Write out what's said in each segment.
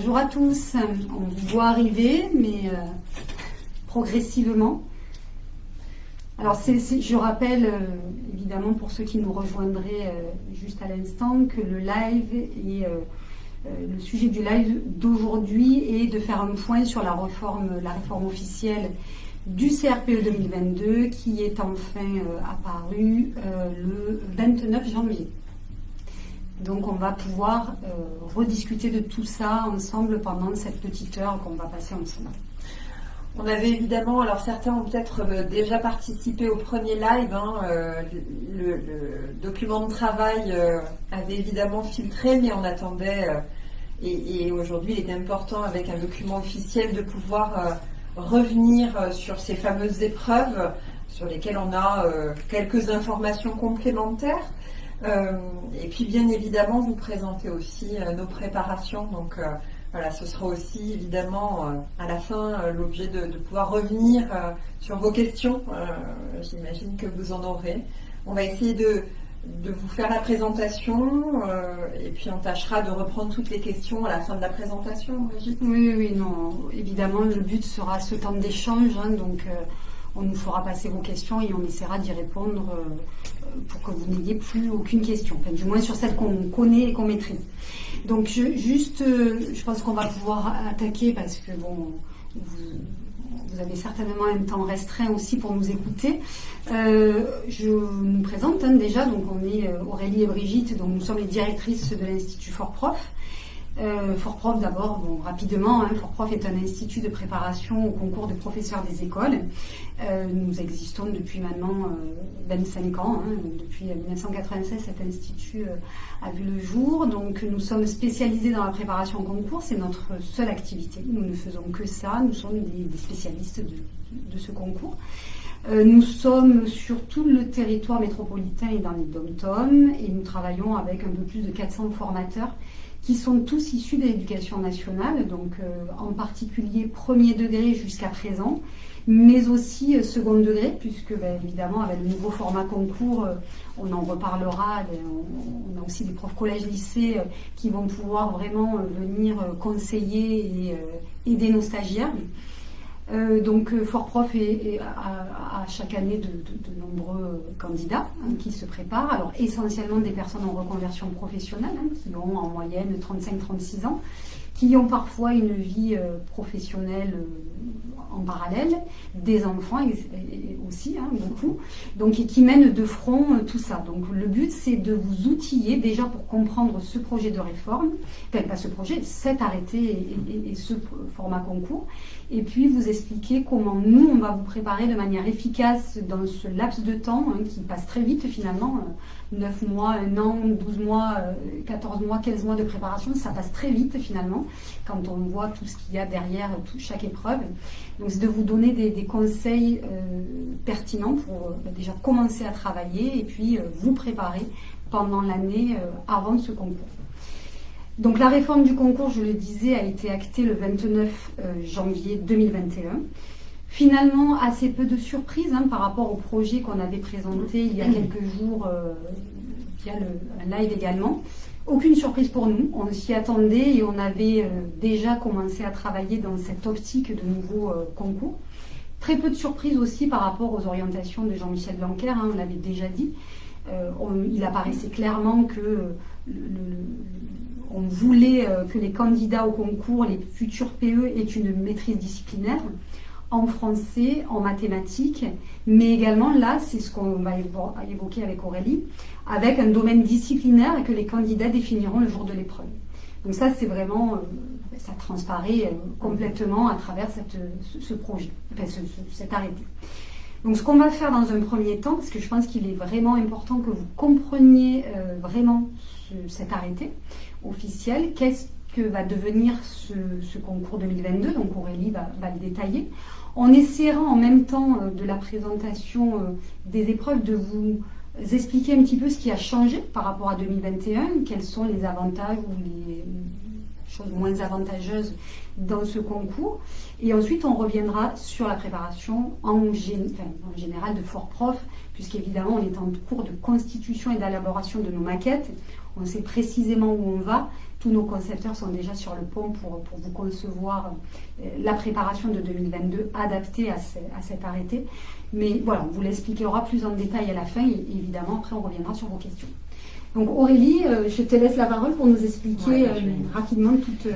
Bonjour à tous, on vous voit arriver, mais progressivement. Alors je rappelle, évidemment pour ceux qui nous rejoindraient juste à l'instant, que le live et le sujet du live d'aujourd'hui est de faire un point sur la réforme officielle du CRPE 2022 qui est enfin apparue le 29 janvier. Donc on va pouvoir rediscuter de tout ça ensemble pendant cette petite heure qu'on va passer ensemble. On avait évidemment, alors certains ont peut-être déjà participé au premier live, le document de travail avait évidemment filtré, mais on attendait, et aujourd'hui il était important avec un document officiel de pouvoir revenir sur ces fameuses épreuves sur lesquelles on a quelques informations complémentaires. Et puis bien évidemment vous présenter aussi nos préparations, donc voilà, ce sera aussi évidemment à la fin l'objet de pouvoir revenir sur vos questions. J'imagine que vous en aurez. On va essayer de vous faire la présentation et puis on tâchera de reprendre toutes les questions à la fin de la présentation, Brigitte. Oui, non, évidemment le but sera ce temps d'échange, donc on nous fera passer vos questions et on essaiera d'y répondre pour que vous n'ayez plus aucune question, enfin, du moins sur celle qu'on connaît et qu'on maîtrise. Donc je pense qu'on va pouvoir attaquer parce que bon, vous avez certainement un temps restreint aussi pour nous écouter. Je nous présente déjà, donc on est Aurélie et Brigitte, donc nous sommes les directrices de l'Institut Fort-Prof. Fort-Prof d'abord, bon, rapidement, Fort-Prof est un institut de préparation au concours de professeurs des écoles. Nous existons depuis maintenant 25 ans, depuis 1996 cet institut a vu le jour. Donc nous sommes spécialisés dans la préparation au concours, c'est notre seule activité. Nous ne faisons que ça, nous sommes des spécialistes de ce concours. Nous sommes sur tout le territoire métropolitain et dans les dom-toms et nous travaillons avec un peu plus de 400 formateurs qui sont tous issus de l'éducation nationale, donc en particulier premier degré jusqu'à présent, mais aussi second degré, puisque évidemment avec le nouveau format concours, on en reparlera, on a aussi des profs collège-lycée qui vont pouvoir vraiment venir conseiller et aider nos stagiaires. Donc Fort-Prof a chaque année de nombreux candidats qui se préparent, alors essentiellement des personnes en reconversion professionnelle qui ont en moyenne 35-36 ans, qui ont parfois une vie professionnelle en parallèle, des enfants aussi, beaucoup, donc et qui mènent de front tout ça. Donc le but c'est de vous outiller déjà pour comprendre ce projet de réforme, enfin pas ce projet, cet arrêté et ce format concours, et puis vous expliquer comment nous on va vous préparer de manière efficace dans ce laps de temps qui passe très vite finalement, 9 mois, 1 an, 12 mois, 14 mois, 15 mois de préparation, ça passe très vite finalement quand on voit tout ce qu'il y a derrière chaque épreuve. Donc c'est de vous donner des conseils pertinents pour déjà commencer à travailler et puis vous préparer pendant l'année avant ce concours. Donc la réforme du concours, je le disais, a été actée le 29 janvier 2021. Finalement, assez peu de surprises par rapport au projet qu'on avait présenté il y a quelques jours via un live également. Aucune surprise pour nous, on s'y attendait et on avait déjà commencé à travailler dans cette optique de nouveau concours. Très peu de surprises aussi par rapport aux orientations de Jean-Michel Blanquer, on l'avait déjà dit. Il apparaissait clairement que on voulait que les candidats au concours, les futurs PE, aient une maîtrise disciplinaire en français, en mathématiques, mais également là, c'est ce qu'on va évoquer avec Aurélie, avec un domaine disciplinaire que les candidats définiront le jour de l'épreuve. Donc ça, c'est vraiment, ça transparaît complètement à travers ce projet, enfin cet arrêté. Donc ce qu'on va faire dans un premier temps, parce que je pense qu'il est vraiment important que vous compreniez vraiment cet arrêté officiel, qu'est-ce que va devenir ce concours 2022, donc Aurélie va le détailler. On essaiera en même temps de la présentation des épreuves de vous expliquer un petit peu ce qui a changé par rapport à 2021, quels sont les avantages ou les choses moins avantageuses dans ce concours. Et ensuite, on reviendra sur la préparation en général de Fort-Prof, puisqu'évidemment, on est en cours de constitution et d'élaboration de nos maquettes. On sait précisément où on va. Tous nos concepteurs sont déjà sur le pont pour vous concevoir la préparation de 2022 adaptée à cet arrêté. Mais voilà, on vous l'expliquera plus en détail à la fin et évidemment, après, on reviendra sur vos questions. Donc Aurélie, je te laisse la parole pour nous expliquer rapidement toutes...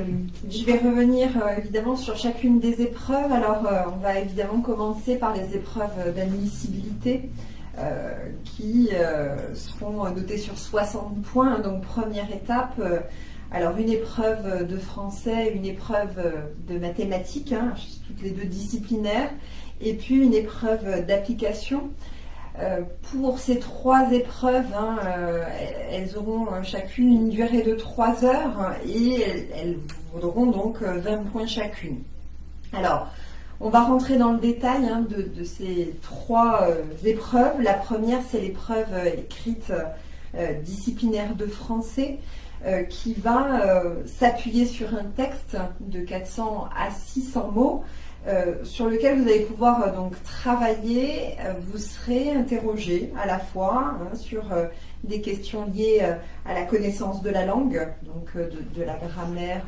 Je vais revenir évidemment sur chacune des épreuves. Alors, on va évidemment commencer par les épreuves d'admissibilité qui seront notées sur 60 points. Donc, première étape... Alors, une épreuve de français, une épreuve de mathématiques, toutes les deux disciplinaires, et puis une épreuve d'application. Pour ces 3 épreuves, elles auront chacune une durée de 3 heures et elles vaudront donc 20 points chacune. Alors, on va rentrer dans le détail de ces 3 épreuves. La première, c'est l'épreuve écrite disciplinaire de français. Qui va s'appuyer sur un texte de 400 à 600 mots sur lequel vous allez pouvoir donc travailler. Vous serez interrogé à la fois sur des questions liées à la connaissance de la langue, donc de la grammaire,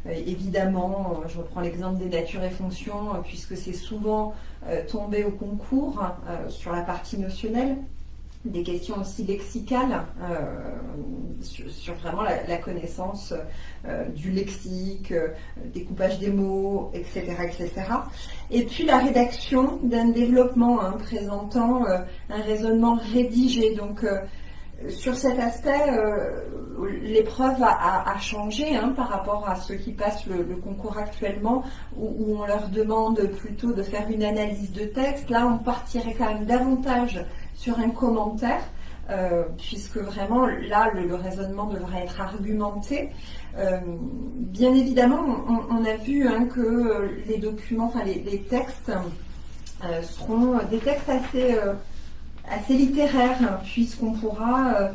évidemment. Je reprends l'exemple des natures et fonctions puisque c'est souvent tombé au concours sur la partie notionnelle. Des questions aussi lexicales sur vraiment la connaissance du lexique, découpage des mots, etc., etc. Et puis la rédaction d'un développement présentant un raisonnement rédigé. Donc sur cet aspect, l'épreuve a changé par rapport à ceux qui passent le concours actuellement, où on leur demande plutôt de faire une analyse de texte. Là, on partirait quand même davantage sur un commentaire, puisque vraiment, là, le raisonnement devrait être argumenté. Bien évidemment, on a vu que les documents, les textes seront des textes assez littéraire, puisqu'on pourra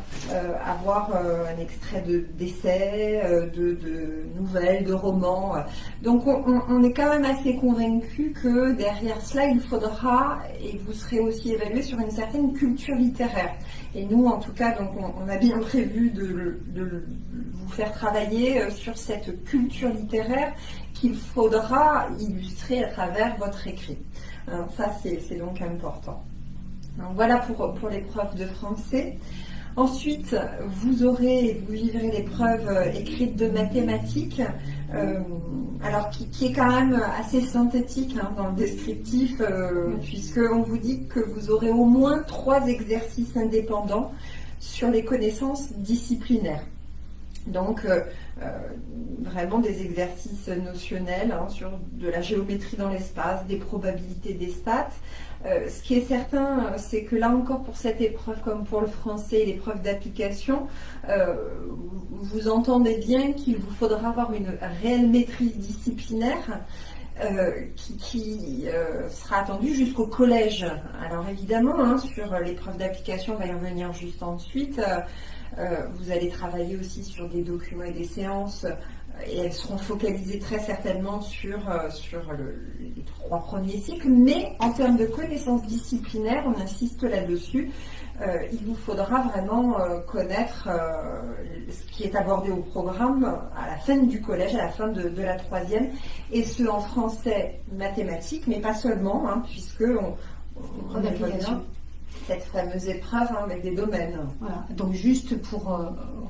avoir un extrait d'essais, de nouvelles, de romans. Donc on est quand même assez convaincu que derrière cela, il faudra, et vous serez aussi évalué sur une certaine culture littéraire. Et nous, en tout cas, donc on a bien prévu de vous faire travailler sur cette culture littéraire qu'il faudra illustrer à travers votre écrit. Alors ça, c'est donc important. Donc voilà pour l'épreuve de français. Ensuite, vous vivrez l'épreuve écrite de mathématiques, alors qui est quand même assez synthétique dans le descriptif, puisqu'on vous dit que vous aurez au moins 3 exercices indépendants sur les connaissances disciplinaires. Donc, vraiment des exercices notionnels sur de la géométrie dans l'espace, des probabilités des stats. Ce qui est certain, c'est que là encore pour cette épreuve, comme pour le français et l'épreuve d'application, vous entendez bien qu'il vous faudra avoir une réelle maîtrise disciplinaire qui sera attendue jusqu'au collège. Alors évidemment, sur l'épreuve d'application, on va y revenir juste ensuite. Vous allez travailler aussi sur des documents et des séances et elles seront focalisées très certainement sur les 3 premiers cycles, mais en termes de connaissances disciplinaires, on insiste là-dessus, il vous faudra vraiment connaître ce qui est abordé au programme à la fin du collège, à la fin de la 3e, et ce en français, mathématiques, mais pas seulement, puisque on d'application. Cette fameuse épreuve avec des domaines. Voilà, donc juste pour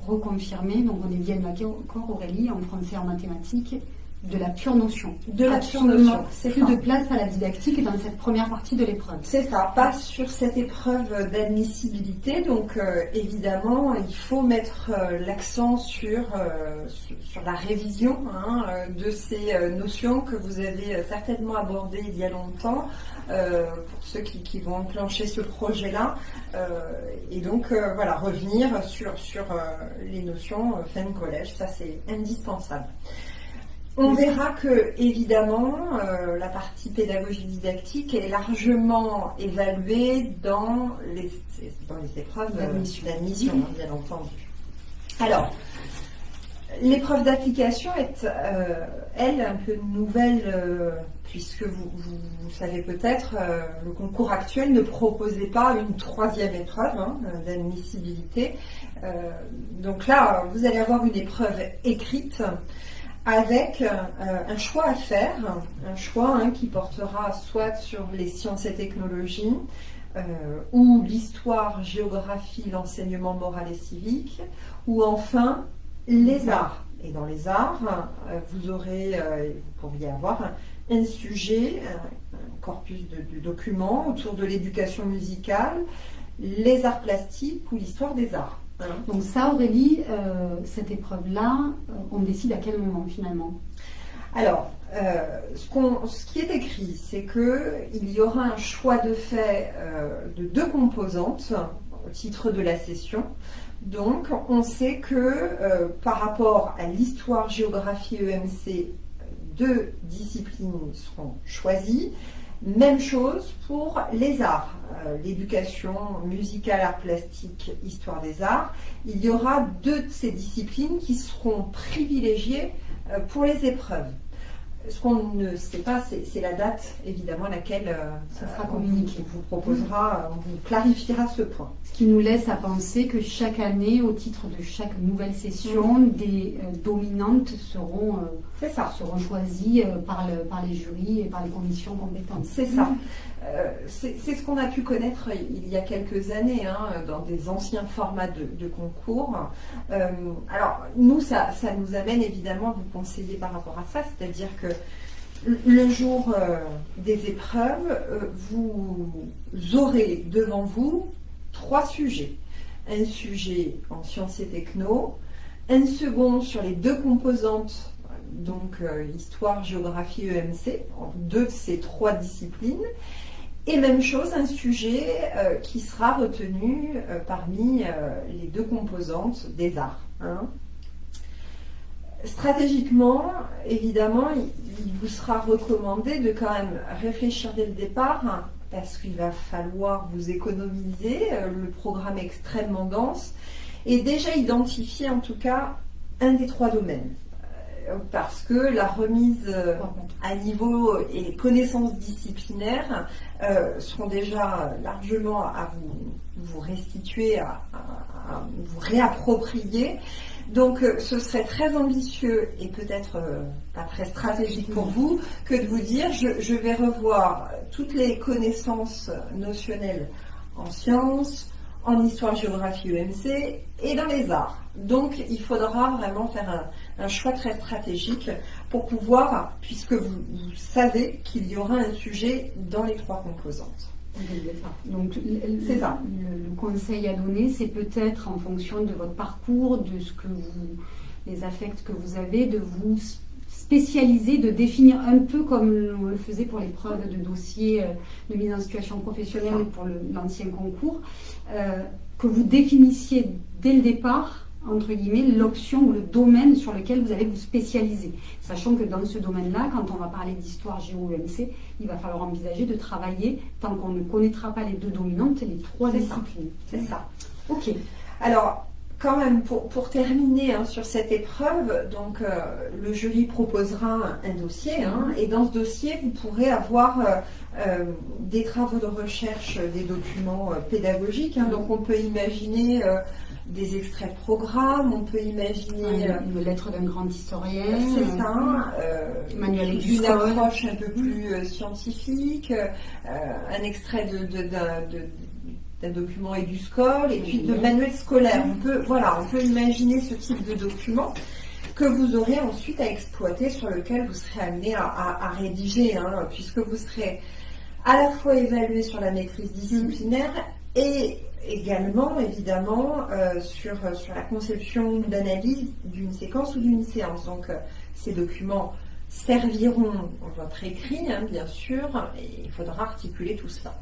reconfirmer, donc on est bien d'accord Aurélie, en français et en mathématiques, de la pure notion. De la pure notion, c'est plus de place à la didactique dans cette première partie de l'épreuve. C'est ça, pas sur cette épreuve d'admissibilité, donc évidemment il faut mettre l'accent sur la révision de ces notions que vous avez certainement abordées il y a longtemps, pour ceux qui vont enclencher ce projet-là, et donc voilà, revenir sur les notions fin de collège, ça c'est indispensable. On verra que, évidemment, la partie pédagogie didactique est largement évaluée dans les épreuves d'admission, bien entendu. Alors, L'épreuve d'application est, elle, un peu nouvelle, puisque vous savez peut-être, le concours actuel ne proposait pas une troisième épreuve d'admissibilité. Donc là, vous allez avoir une épreuve écrite avec un choix à faire, un choix qui portera soit sur les sciences et technologies, ou l'histoire, géographie, l'enseignement moral et civique, ou enfin les arts. Et dans les arts, vous pourriez avoir un sujet, un corpus de documents autour de l'éducation musicale, les arts plastiques ou l'histoire des arts. Donc ça, Aurélie, cette épreuve-là, on décide à quel moment finalement? Alors, ce qui est écrit, c'est qu'il y aura un choix de fait de 2 composantes au titre de la session. Donc, on sait que par rapport à l'histoire, géographie, EMC, 2 disciplines seront choisies. Même chose pour les arts, l'éducation musicale, art plastique, histoire des arts. Il y aura 2 de ces disciplines qui seront privilégiées pour les épreuves. Ce qu'on ne sait pas, c'est la date, évidemment, à laquelle ça sera communiqué. On vous proposera, on vous clarifiera ce point. Ce qui nous laisse à penser que chaque année, au titre de chaque nouvelle session, des dominantes seront choisies par les jurys et par les commissions compétentes. C'est ça. C'est ce qu'on a pu connaître il y a quelques années dans des anciens formats de concours. Alors, nous, ça nous amène évidemment à vous conseiller par rapport à ça, c'est-à-dire que le jour des épreuves, vous aurez devant vous 3 sujets. Un sujet en sciences et techno, un second sur les 2 composantes, donc histoire, géographie, EMC, 2 de ces 3 disciplines. Et même chose, un sujet qui sera retenu parmi les 2 composantes des arts. Stratégiquement, évidemment, il vous sera recommandé de quand même réfléchir dès le départ, parce qu'il va falloir vous économiser, le programme est extrêmement dense, et déjà identifier en tout cas un des 3 domaines. Parce que la remise à niveau et les connaissances disciplinaires seront déjà largement à vous restituer, à vous réapproprier. Donc ce serait très ambitieux et peut-être pas très stratégique pour vous que de vous dire je vais revoir toutes les connaissances notionnelles en sciences, en histoire, géographie, EMC et dans les arts. Donc il faudra vraiment faire un choix très stratégique pour pouvoir, puisque vous savez qu'il y aura un sujet dans les 3 composantes. Donc c'est ça. Le conseil à donner, c'est peut-être en fonction de votre parcours, de les affects que vous avez, de vous spécialiser, de définir un peu comme on le faisait pour l'épreuve de dossier de mise en situation professionnelle pour l'ancien concours, que vous définissiez dès le départ, entre guillemets, l'option ou le domaine sur lequel vous allez vous spécialiser. Sachant que dans ce domaine-là, quand on va parler d'histoire, géo, EMC, il va falloir envisager de travailler, tant qu'on ne connaîtra pas les 2 dominantes, les 3 disciplines. C'est ça. Ok. Alors, quand même, pour terminer sur cette épreuve, donc le jury proposera un dossier, et dans ce dossier, vous pourrez avoir des travaux de recherche, des documents pédagogiques. Donc, on peut imaginer des extraits de programmes, on peut imaginer une lettre d'un grand historien, c'est ça, une approche un peu plus scientifique, un extrait d'un document EduScol et puis de manuels scolaires. On peut imaginer ce type de document que vous aurez ensuite à exploiter, sur lequel vous serez amené à rédiger, puisque vous serez à la fois évalué sur la maîtrise disciplinaire et également, évidemment, sur la conception d'analyse d'une séquence ou d'une séance. Donc, ces documents serviront votre écrit, bien sûr, et il faudra articuler tout cela.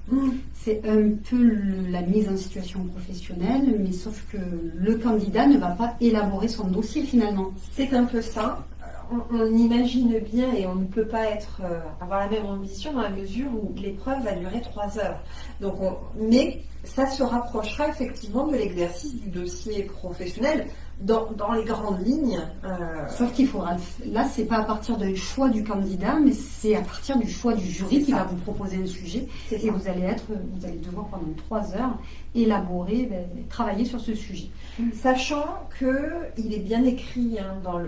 C'est un peu la mise en situation professionnelle, mais sauf que le candidat ne va pas élaborer son dossier finalement. C'est un peu ça. On imagine bien, et on ne peut pas avoir la même ambition dans la mesure où l'épreuve va durer 3 heures. Donc mais ça se rapprochera effectivement de l'exercice du dossier professionnel, dans les grandes lignes. Sauf qu'il faudra, là, c'est pas à partir d'un choix du candidat, mais c'est à partir du choix du jury qui va vous proposer un sujet. Et vous allez devoir pendant 3 heures élaborer, travailler sur ce sujet. Sachant qu'il est bien écrit dans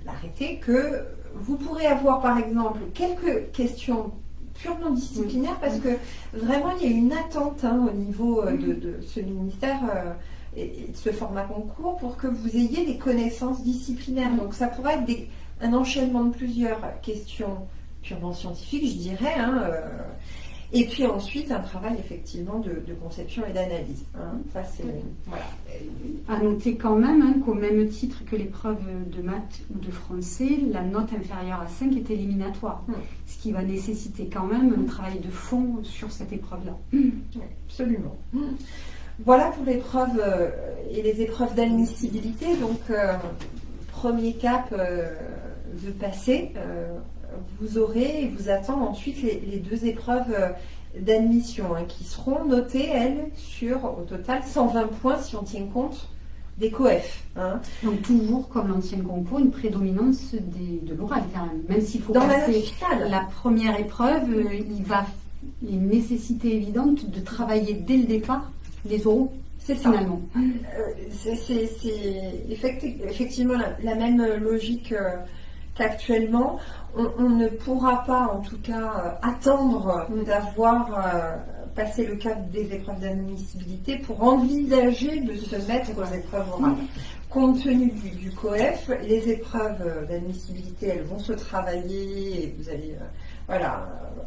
l'arrêté que vous pourrez avoir par exemple quelques questions purement disciplinaires parce que vraiment il y a une attente au niveau de ce ministère et de ce format concours pour que vous ayez des connaissances disciplinaires. Donc ça pourrait être un enchaînement de plusieurs questions purement scientifiques, je dirais, et puis ensuite un travail effectivement de conception et d'analyse. Ça, voilà. À noter quand même qu'au même titre que l'épreuve de maths ou de français, la note inférieure à 5 est éliminatoire, ce qui va nécessiter quand même un travail de fond sur cette épreuve-là. Oui, absolument. Voilà pour l'épreuve et les épreuves d'admissibilité. Donc, premier cap de passer. Vous aurez et vous attend ensuite les 2 épreuves d'admission qui seront notées, elles, sur au total 120 points si on tient compte des COEF. Donc toujours comme l'ancien concours, une prédominance de l'oral quand même s'il faut passer la première épreuve, il y a une nécessité évidente de travailler dès le départ les oraux. C'est finalement. C'est effectivement la même logique qu'actuellement. On ne pourra pas, en tout cas, attendre d'avoir passé le cap des épreuves d'admissibilité pour envisager de se mettre aux épreuves orales. Compte tenu du COEF, les épreuves d'admissibilité, elles vont se travailler et vous allez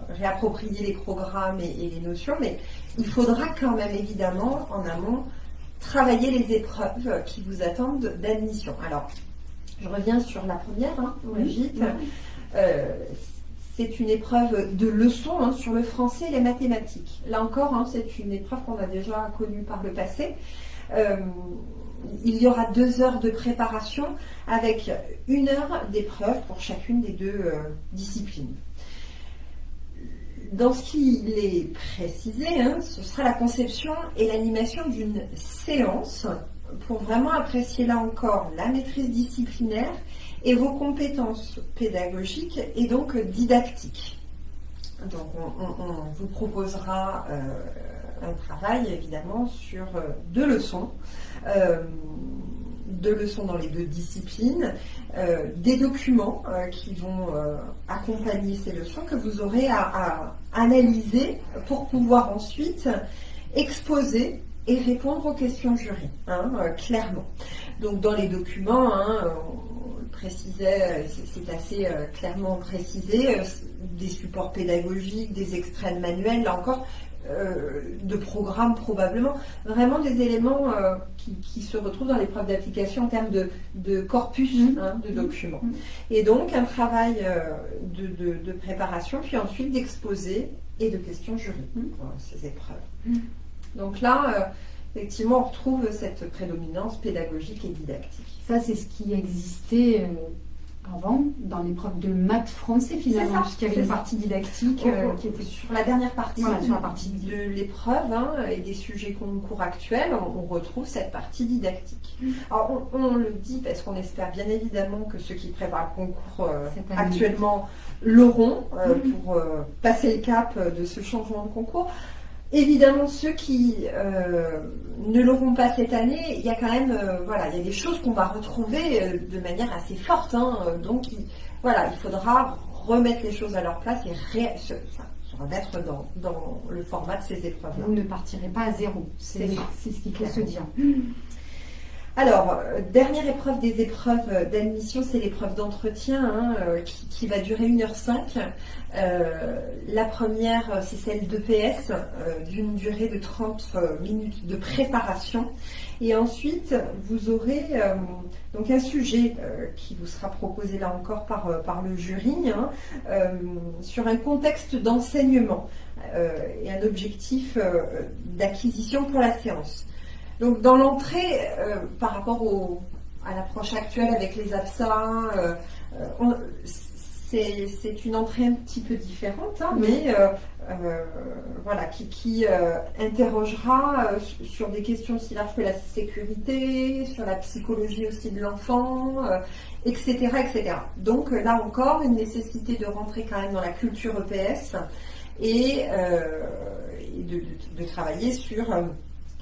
réapproprier les programmes et les notions, mais il faudra quand même évidemment en amont travailler les épreuves qui vous attendent d'admission. Alors, je reviens sur la première, Brigitte. C'est une épreuve de leçon sur le français et les mathématiques. Là encore, c'est une épreuve qu'on a déjà connue par le passé. Il y aura 2 heures de préparation avec 1 heure d'épreuve pour chacune des 2 disciplines. Dans ce qu'il est précisé, ce sera la conception et l'animation d'une séance pour vraiment apprécier là encore la maîtrise disciplinaire et vos compétences pédagogiques et donc didactiques. Donc on vous proposera un travail évidemment sur 2 leçons. 2 leçons dans les 2 disciplines, des documents qui vont accompagner ces leçons que vous aurez à analyser pour pouvoir ensuite exposer et répondre aux questions jury, clairement. Donc dans les documents, on le précisait, c'est assez clairement précisé, des supports pédagogiques, des extraits de manuels, là encore, de programmes probablement, vraiment des éléments qui se retrouvent dans l'épreuve d'application en termes de corpus de documents. Et donc un travail de préparation, puis ensuite d'exposé et de questions jury pour ces épreuves. Donc là, effectivement, on retrouve cette prédominance pédagogique et didactique. Ça, c'est ce qui existait avant dans l'épreuve de maths français finalement, puisqu'il y avait une partie didactique qui était sur la dernière partie, sur la partie de l'épreuve et des sujets concours actuels, on retrouve cette partie didactique. Alors on le dit parce qu'on espère bien évidemment que ceux qui préparent le concours actuellement l'auront pour passer le cap de ce changement de concours. Évidemment, ceux qui ne l'auront pas cette année, il y a quand même, il y a des choses qu'on va retrouver de manière assez forte. Donc, il faudra remettre les choses à leur place et se remettre dans le format de ces épreuves. Vous ne partirez pas à zéro. C'est ce qu'il faut se dire. Alors, dernière épreuve des épreuves d'admission, c'est l'épreuve d'entretien qui va durer 1h05. La première, c'est celle d'EPS, d'une durée de 30 minutes de préparation. Et ensuite, vous aurez donc un sujet qui vous sera proposé là encore par le jury, sur un contexte d'enseignement et un objectif d'acquisition pour la séance. Donc dans l'entrée, par rapport à l'approche actuelle avec les APSA, c'est une entrée un petit peu différente, mais voilà, qui interrogera sur des questions aussi larges que la sécurité, sur la psychologie aussi de l'enfant, etc., etc. Donc là encore, une nécessité de rentrer quand même dans la culture EPS et de travailler sur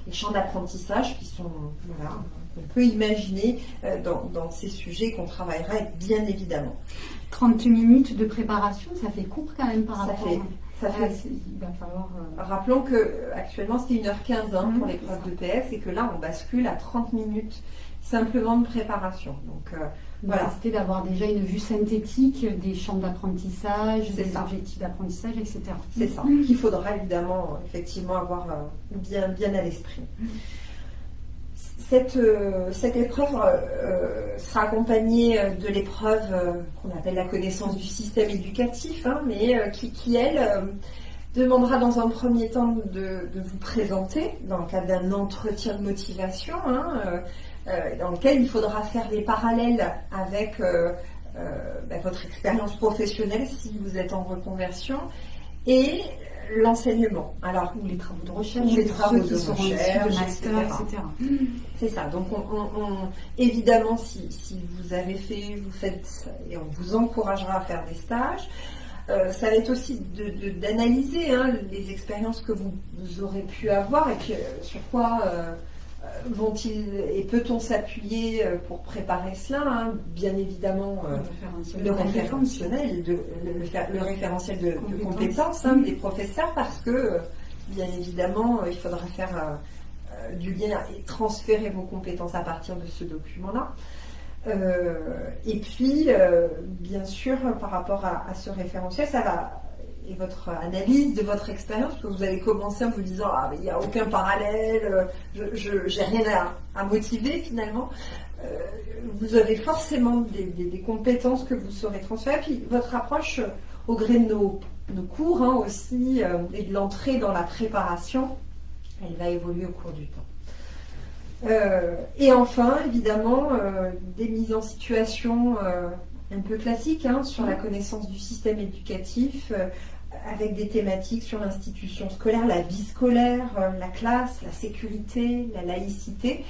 les champs d'apprentissage qui sont, voilà, qu'on peut imaginer dans ces sujets qu'on travaillera bien évidemment. 30 minutes de préparation, ça fait court quand même par rapport à... Il va falloir, rappelons qu'actuellement c'est 1h15 pour l'épreuve de PS et que là on bascule à 30 minutes simplement de préparation. Donc voilà. C'était d'avoir déjà une vue synthétique des champs d'apprentissage, des objectifs d'apprentissage, etc. C'est ça, qu'il faudra évidemment effectivement avoir bien à l'esprit. Cette épreuve sera accompagnée de l'épreuve qu'on appelle la connaissance du système éducatif, mais qui elle, demandera dans un premier temps de vous présenter dans le cadre d'un entretien de motivation, dans lequel il faudra faire des parallèles avec votre expérience professionnelle si vous êtes en reconversion et l'enseignement. Alors, ou les travaux de recherche, ou les travaux de recherche, de master, etc. C'est ça. Donc, évidemment, si vous avez fait, vous faites, et on vous encouragera à faire des stages. Ça va être aussi d'analyser les expériences que vous aurez pu avoir et puis, sur quoi peut-on s'appuyer pour préparer cela, bien évidemment le référentiel de compétences des professeurs, parce que bien évidemment il faudra faire du lien et transférer vos compétences à partir de ce document-là. Et puis bien sûr par rapport à ce référentiel, ça va, et votre analyse de votre expérience, que vous allez commencer en vous disant mais il n'y a aucun parallèle, j'ai rien à motiver finalement. Vous avez forcément des compétences que vous saurez transférer, puis votre approche au gré de nos cours aussi et de l'entrée dans la préparation, elle va évoluer au cours du temps. Et enfin, évidemment, des mises en situation un peu classiques sur la connaissance du système éducatif, avec des thématiques sur l'institution scolaire, la vie scolaire, la classe, la sécurité, la laïcité.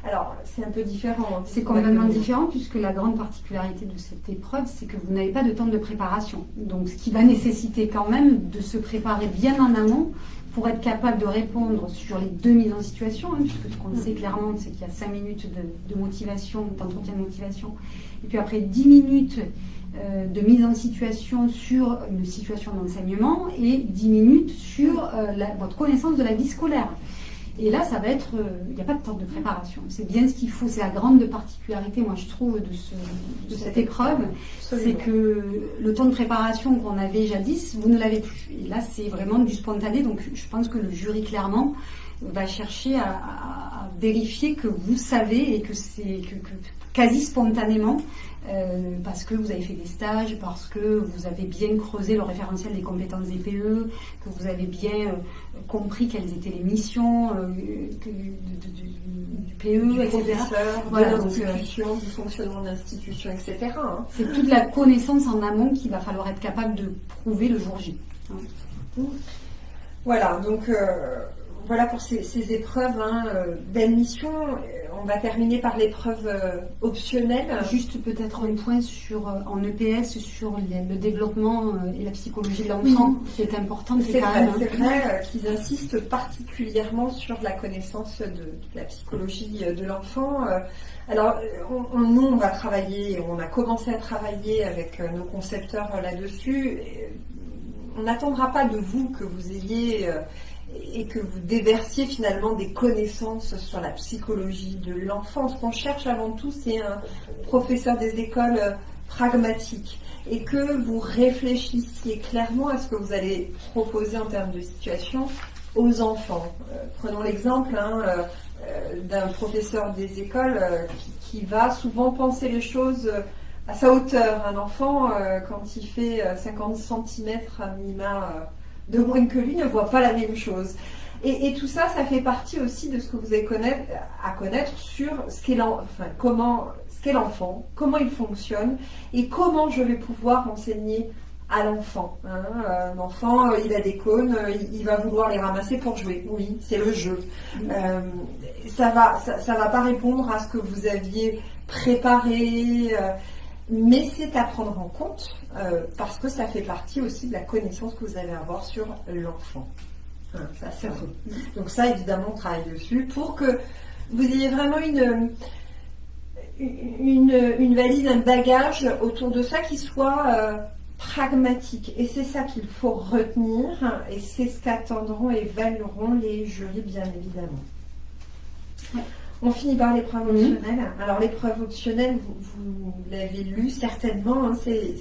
Alors, c'est un peu différent. C'est complètement différent, puisque la grande particularité de cette épreuve, c'est que vous n'avez pas de temps de préparation. Donc, ce qui va nécessiter quand même de se préparer bien en amont pour être capable de répondre sur les 2 mises en situation, puisque ce qu'on sait clairement, c'est qu'il y a 5 minutes de motivation, d'entretien de motivation, et puis après 10 minutes de mise en situation sur une situation d'enseignement et 10 minutes sur votre connaissance de la vie scolaire. Et là, ça va être... Il n'y a pas de temps de préparation. C'est bien ce qu'il faut. C'est la grande particularité, moi, je trouve, de cette épreuve. C'est que le temps de préparation qu'on avait jadis, vous ne l'avez plus. Et là, c'est vraiment du spontané. Donc, je pense que le jury, clairement, va chercher à vérifier que vous savez et que c'est quasi spontanément, parce que vous avez fait des stages, parce que vous avez bien creusé le référentiel des compétences des PE, que vous avez bien compris quelles étaient les missions du PE, etc. Voilà, de l'institution, du fonctionnement de l'institution, etc. C'est toute la connaissance en amont qu'il va falloir être capable de prouver le jour J. Voilà, donc voilà pour ces épreuves d'admission. On va terminer par l'épreuve optionnelle. Juste peut-être un point en EPS sur le développement et la psychologie de l'enfant, qui est important. C'est vrai qu'ils insistent particulièrement sur la connaissance de la psychologie de l'enfant. Alors, nous, on va travailler, on a commencé à travailler avec nos concepteurs là-dessus. On n'attendra pas de vous que vous ayez... et que vous déversiez finalement des connaissances sur la psychologie de l'enfant. Ce qu'on cherche avant tout, c'est un professeur des écoles pragmatique, et que vous réfléchissiez clairement à ce que vous allez proposer en termes de situation aux enfants. Prenons l'exemple d'un professeur des écoles qui va souvent penser les choses à sa hauteur. Un enfant, quand il fait 50 cm à minima de moins que lui, ne voit pas la même chose. Et tout ça, ça fait partie aussi de ce que vous avez à connaître sur ce qu'est l'enfant, comment il fonctionne et comment je vais pouvoir enseigner à l'enfant. L'enfant, il a des cônes, il va vouloir les ramasser pour jouer. Oui, c'est le jeu. Ça va pas répondre à ce que vous aviez préparé, mais c'est à prendre en compte parce que ça fait partie aussi de la connaissance que vous allez avoir sur l'enfant. Ça, c'est vrai. Donc ça, évidemment, on travaille dessus pour que vous ayez vraiment une valise, un bagage autour de ça qui soit pragmatique. Et c'est ça qu'il faut retenir et c'est ce qu'attendront et évalueront les jurys, bien évidemment. Ouais. On finit par l'épreuve optionnelle. Alors l'épreuve optionnelle, vous l'avez lu certainement, c'est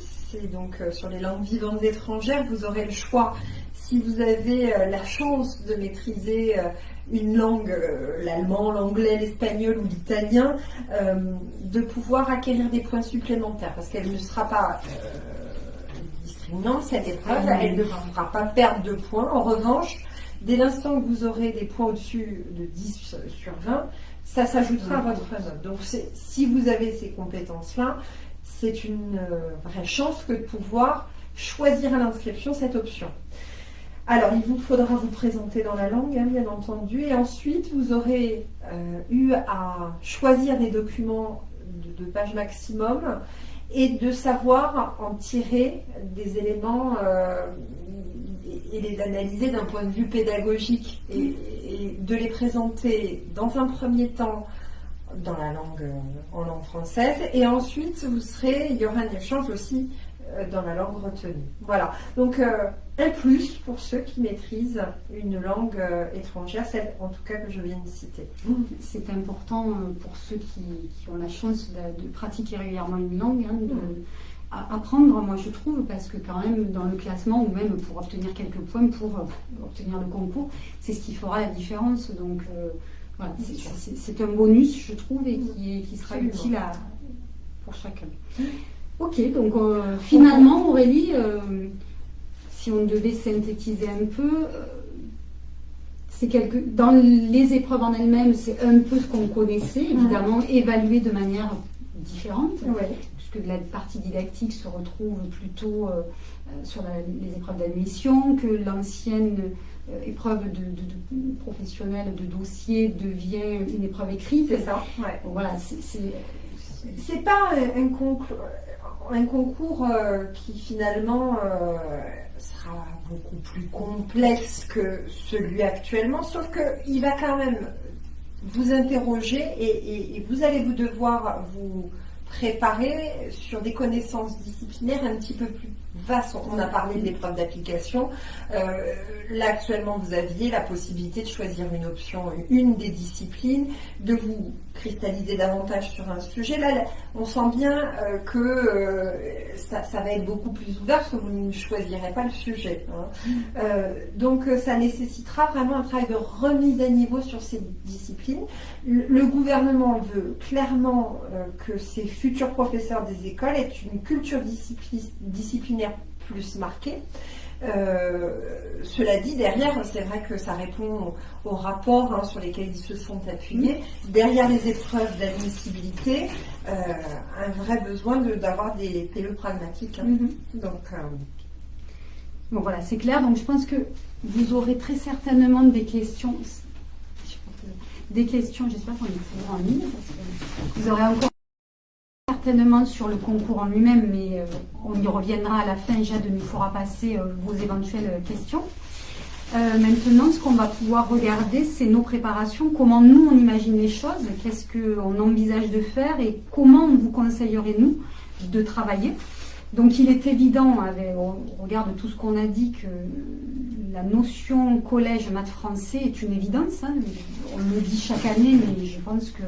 donc sur les langues vivantes étrangères. Vous aurez le choix, si vous avez la chance de maîtriser une langue, l'allemand, l'anglais, l'espagnol ou l'italien, de pouvoir acquérir des points supplémentaires parce qu'elle ne sera pas discriminante, cette épreuve, elle ne vous fera pas perdre de points. En revanche, dès l'instant que vous aurez des points au-dessus de 10 sur 20, ça s'ajoutera à votre note. Donc si vous avez ces compétences-là, c'est une vraie chance que de pouvoir choisir à l'inscription cette option. Alors, il vous faudra vous présenter dans la langue, bien entendu, et ensuite vous aurez eu à choisir des documents de page maximum et de savoir en tirer des éléments et les analyser d'un point de vue pédagogique et de les présenter dans un premier temps dans la langue, en langue française, et ensuite il y aura un échange aussi dans la langue retenue. Voilà, donc un plus pour ceux qui maîtrisent une langue étrangère, celle en tout cas que je viens de citer. C'est important pour ceux qui ont la chance de pratiquer régulièrement une langue, apprendre, moi je trouve, parce que quand même dans le classement, ou même pour obtenir quelques points pour obtenir le concours, c'est ce qui fera la différence. Donc voilà, c'est un bonus, je trouve, et qui sera utile pour chacun. Ok, donc finalement, Aurélie, si on devait synthétiser un peu, dans les épreuves en elles-mêmes, c'est un peu ce qu'on connaissait, évidemment, évalué de manière différente, puisque la partie didactique se retrouve plutôt sur les épreuves d'admission, que l'ancienne épreuve de professionnelle de dossier devient une épreuve écrite. C'est ça. Ouais. Donc, voilà, c'est pas un concours qui finalement sera beaucoup plus complexe que celui actuellement, sauf qu'il va quand même vous interroger et vous allez devoir vous préparer sur des connaissances disciplinaires un petit peu plus vastes. On a parlé de l'épreuve d'application. Là, actuellement, vous aviez la possibilité de choisir une option, une des disciplines, de vous cristalliser davantage sur un sujet. Là, on sent bien que ça va être beaucoup plus ouvert parce que vous ne choisirez pas le sujet. Donc, ça nécessitera vraiment un travail de remise à niveau sur ces disciplines. Le gouvernement veut clairement que ces futurs professeurs des écoles aient une culture disciplinaire plus marquée. Cela dit, derrière, c'est vrai que ça répond aux rapports sur lesquels ils se sont appuyés. Derrière les épreuves d'admissibilité, un vrai besoin d'avoir des PE pragmatiques. Donc, bon, voilà, c'est clair. Donc, je pense que vous aurez très certainement des questions. J'espère qu'on est toujours en ligne, parce que vous aurez encore certainement sur le concours en lui-même, mais on y reviendra à la fin. Jade nous fera passer vos éventuelles questions. Maintenant, ce qu'on va pouvoir regarder, c'est nos préparations, comment nous on imagine les choses, qu'est-ce qu'on envisage de faire et comment on vous conseillerait nous de travailler. Donc il est évident, au regard de tout ce qu'on a dit, que la notion collège maths français est une évidence. On le dit chaque année, mais je pense que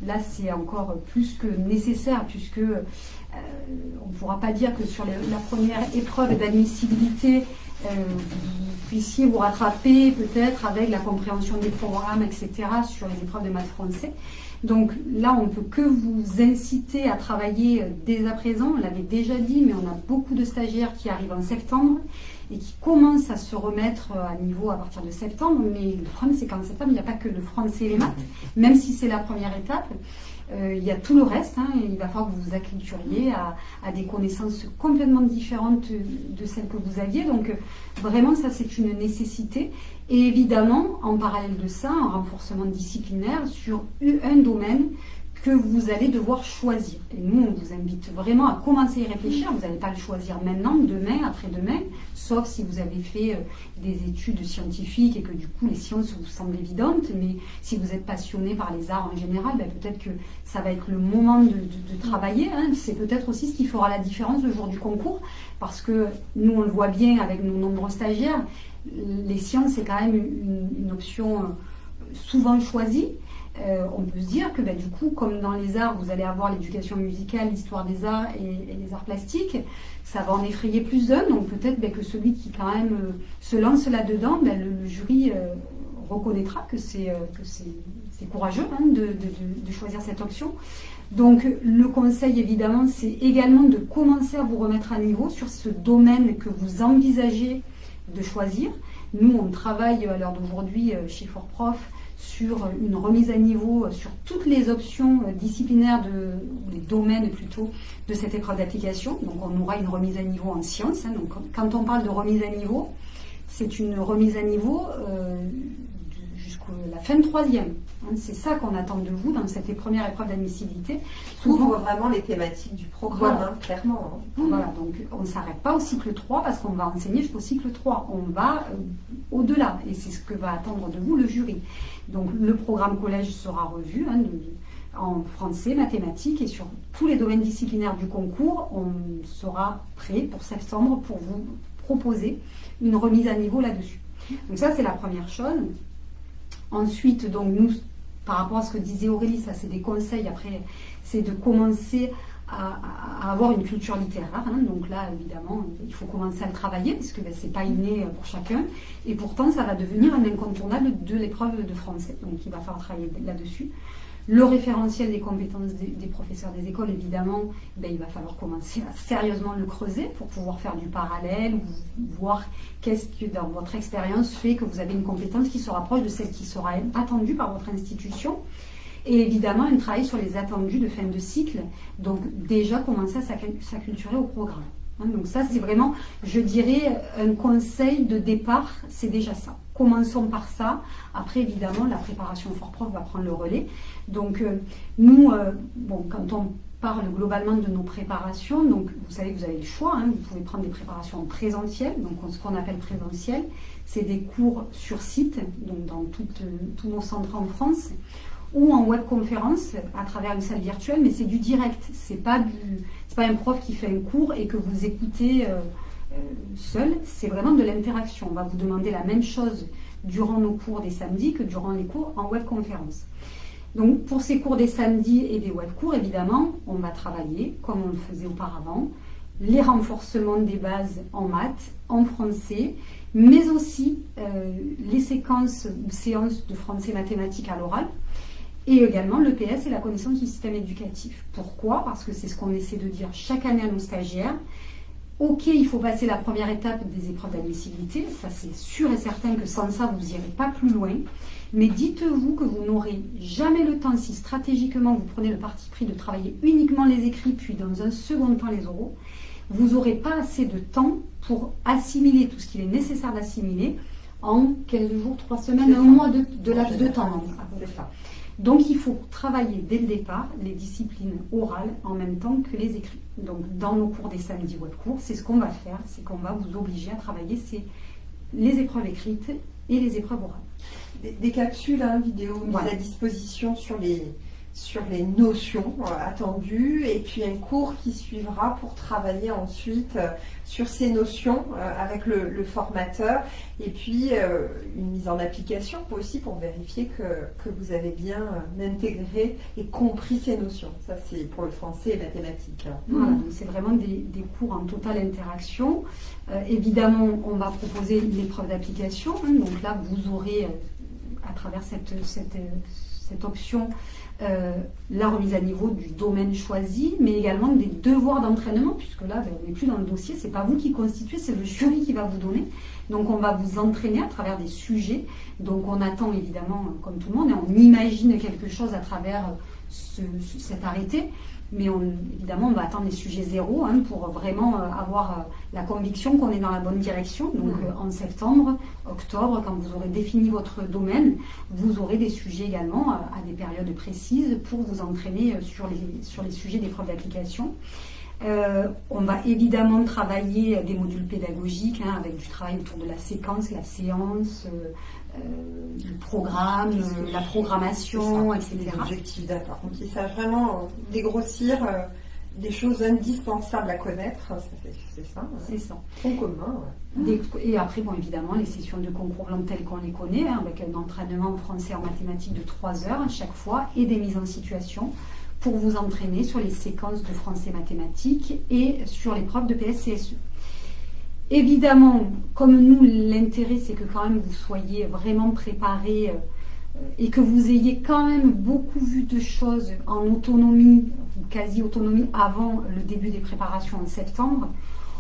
là, c'est encore plus que nécessaire, puisque on ne pourra pas dire que sur la première épreuve d'admissibilité, vous puissiez vous rattraper peut-être avec la compréhension des programmes, etc., sur les épreuves de maths français. Donc là, on ne peut que vous inciter à travailler dès à présent. On l'avait déjà dit, mais on a beaucoup de stagiaires qui arrivent en septembre et qui commencent à se remettre à niveau à partir de septembre. Mais le problème, c'est qu'en septembre, il n'y a pas que le français et les maths, même si c'est la première étape. Il y a tout le reste, et il va falloir que vous vous acculturiez à des connaissances complètement différentes de celles que vous aviez. Donc vraiment, ça c'est une nécessité. Et évidemment, en parallèle de ça, un renforcement disciplinaire sur un domaine que vous allez devoir choisir. Et nous, on vous invite vraiment à commencer à y réfléchir. Vous n'allez pas le choisir maintenant, demain, après-demain, sauf si vous avez fait des études scientifiques et que du coup les sciences vous semblent évidentes. Mais si vous êtes passionné par les arts en général, peut-être que ça va être le moment de travailler. C'est peut-être aussi ce qui fera la différence le jour du concours, parce que nous, on le voit bien avec nos nombreux stagiaires, les sciences, c'est quand même une option souvent choisie. On peut se dire que du coup, comme dans les arts, vous allez avoir l'éducation musicale, l'histoire des arts et les arts plastiques, ça va en effrayer plus d'un. Donc peut-être que celui qui quand même se lance là-dedans, le jury reconnaîtra que c'est courageux de choisir cette option. Donc le conseil, évidemment, c'est également de commencer à vous remettre à niveau sur ce domaine que vous envisagez de choisir. Nous, on travaille à l'heure d'aujourd'hui chez Fortprof sur une remise à niveau sur toutes les options disciplinaires, ou les domaines plutôt, de cette épreuve d'application. Donc on aura une remise à niveau en sciences. Donc quand on parle de remise à niveau, c'est une remise à niveau jusqu'à la fin de troisième. C'est ça qu'on attend de vous dans cette première épreuve d'admissibilité. Souvent, vraiment les thématiques du programme, voilà. Clairement. Voilà, donc on ne s'arrête pas au cycle 3 parce qu'on va enseigner jusqu'au cycle 3. On va au-delà et c'est ce que va attendre de vous le jury. Donc le programme collège sera revu en français, mathématiques et sur tous les domaines disciplinaires du concours. On sera prêt pour septembre pour vous proposer une remise à niveau là-dessus. Donc ça, c'est la première chose. Ensuite, donc nous, par rapport à ce que disait Aurélie, ça c'est des conseils, après c'est de commencer à avoir une culture littéraire. Donc là, évidemment, il faut commencer à le travailler, parce que c'est pas inné pour chacun, et pourtant ça va devenir un incontournable de l'épreuve de français, donc il va falloir travailler là-dessus. Le référentiel des compétences des professeurs des écoles, évidemment, il va falloir commencer à sérieusement le creuser pour pouvoir faire du parallèle, ou voir qu'est-ce que dans votre expérience fait que vous avez une compétence qui se rapproche de celle qui sera attendue par votre institution. Et évidemment, un travail sur les attendus de fin de cycle, donc déjà commencer à s'acculturer au programme. Donc ça, c'est vraiment, je dirais, un conseil de départ, c'est déjà ça. Commençons par ça. Après, évidemment, la préparation Fortprof va prendre le relais. Donc, nous, quand on parle globalement de nos préparations, donc vous savez que vous avez le choix. Vous pouvez prendre des préparations en présentiel. Donc, ce qu'on appelle présentiel, c'est des cours sur site, donc dans tous nos centres en France, ou en webconférence à travers une salle virtuelle, mais c'est du direct. C'est pas un prof qui fait un cours et que vous écoutez seul, c'est vraiment de l'interaction. On va vous demander la même chose durant nos cours des samedis que durant les cours en webconférence. Donc pour ces cours des samedis et des webcours, évidemment, on va travailler, comme on le faisait auparavant, les renforcements des bases en maths, en français, mais aussi les séquences ou séances de français mathématiques à l'oral, et également l'EPS et la connaissance du système éducatif. Pourquoi ? Parce que c'est ce qu'on essaie de dire chaque année à nos stagiaires. Ok, il faut passer la première étape des épreuves d'admissibilité, ça c'est sûr et certain que sans ça vous n'irez pas plus loin, mais dites-vous que vous n'aurez jamais le temps, si stratégiquement vous prenez le parti pris de travailler uniquement les écrits, puis dans un second temps les oraux, vous n'aurez pas assez de temps pour assimiler tout ce qu'il est nécessaire d'assimiler en 15 jours, 3 semaines, un mois de laps de temps. C'est ça. Donc il faut travailler dès le départ les disciplines orales en même temps que les écrits. Donc dans nos cours des samedis webcours, c'est ce qu'on va faire, c'est qu'on va vous obliger à travailler les épreuves écrites et les épreuves orales. Des capsules vidéo mises à disposition sur les notions attendues, et puis un cours qui suivra pour travailler ensuite sur ces notions avec le formateur, et puis une mise en application aussi pour vérifier que vous avez bien intégré et compris ces notions. Ça, c'est pour le français et mathématiques. Voilà, donc c'est vraiment des cours en totale interaction. Évidemment, on va proposer l'épreuve d'application. Donc là, vous aurez, à travers cette cette option la remise à niveau du domaine choisi, mais également des devoirs d'entraînement, puisque là, on n'est plus dans le dossier, c'est pas vous qui constituez, c'est le jury qui va vous donner. Donc on va vous entraîner à travers des sujets. Donc on attend évidemment, comme tout le monde, et on imagine quelque chose à travers cet arrêté. Mais évidemment, on va attendre les sujets zéro pour vraiment avoir la conviction qu'on est dans la bonne direction. Donc en septembre, octobre, quand vous aurez défini votre domaine, vous aurez des sujets également à des périodes précises pour vous entraîner sur les sujets d'épreuves d'application. On va évidemment travailler des modules pédagogiques avec du travail autour de la séquence, la séance, le programme, la programmation, etc. Les objectifs d'accord. Donc il s'agit vraiment dégrossir des choses indispensables à connaître. C'est ça. C'est ça. En commun. Et après, bon, évidemment, les sessions de concours blanc telles qu'on les connaît, avec un entraînement en français et en mathématiques de 3 heures à chaque fois et des mises en situation pour vous entraîner sur les séquences de français et mathématiques et sur l'épreuve de PSCSE. Évidemment, comme nous, l'intérêt, c'est que quand même vous soyez vraiment préparés et que vous ayez quand même beaucoup vu de choses en autonomie, ou quasi-autonomie, avant le début des préparations en septembre.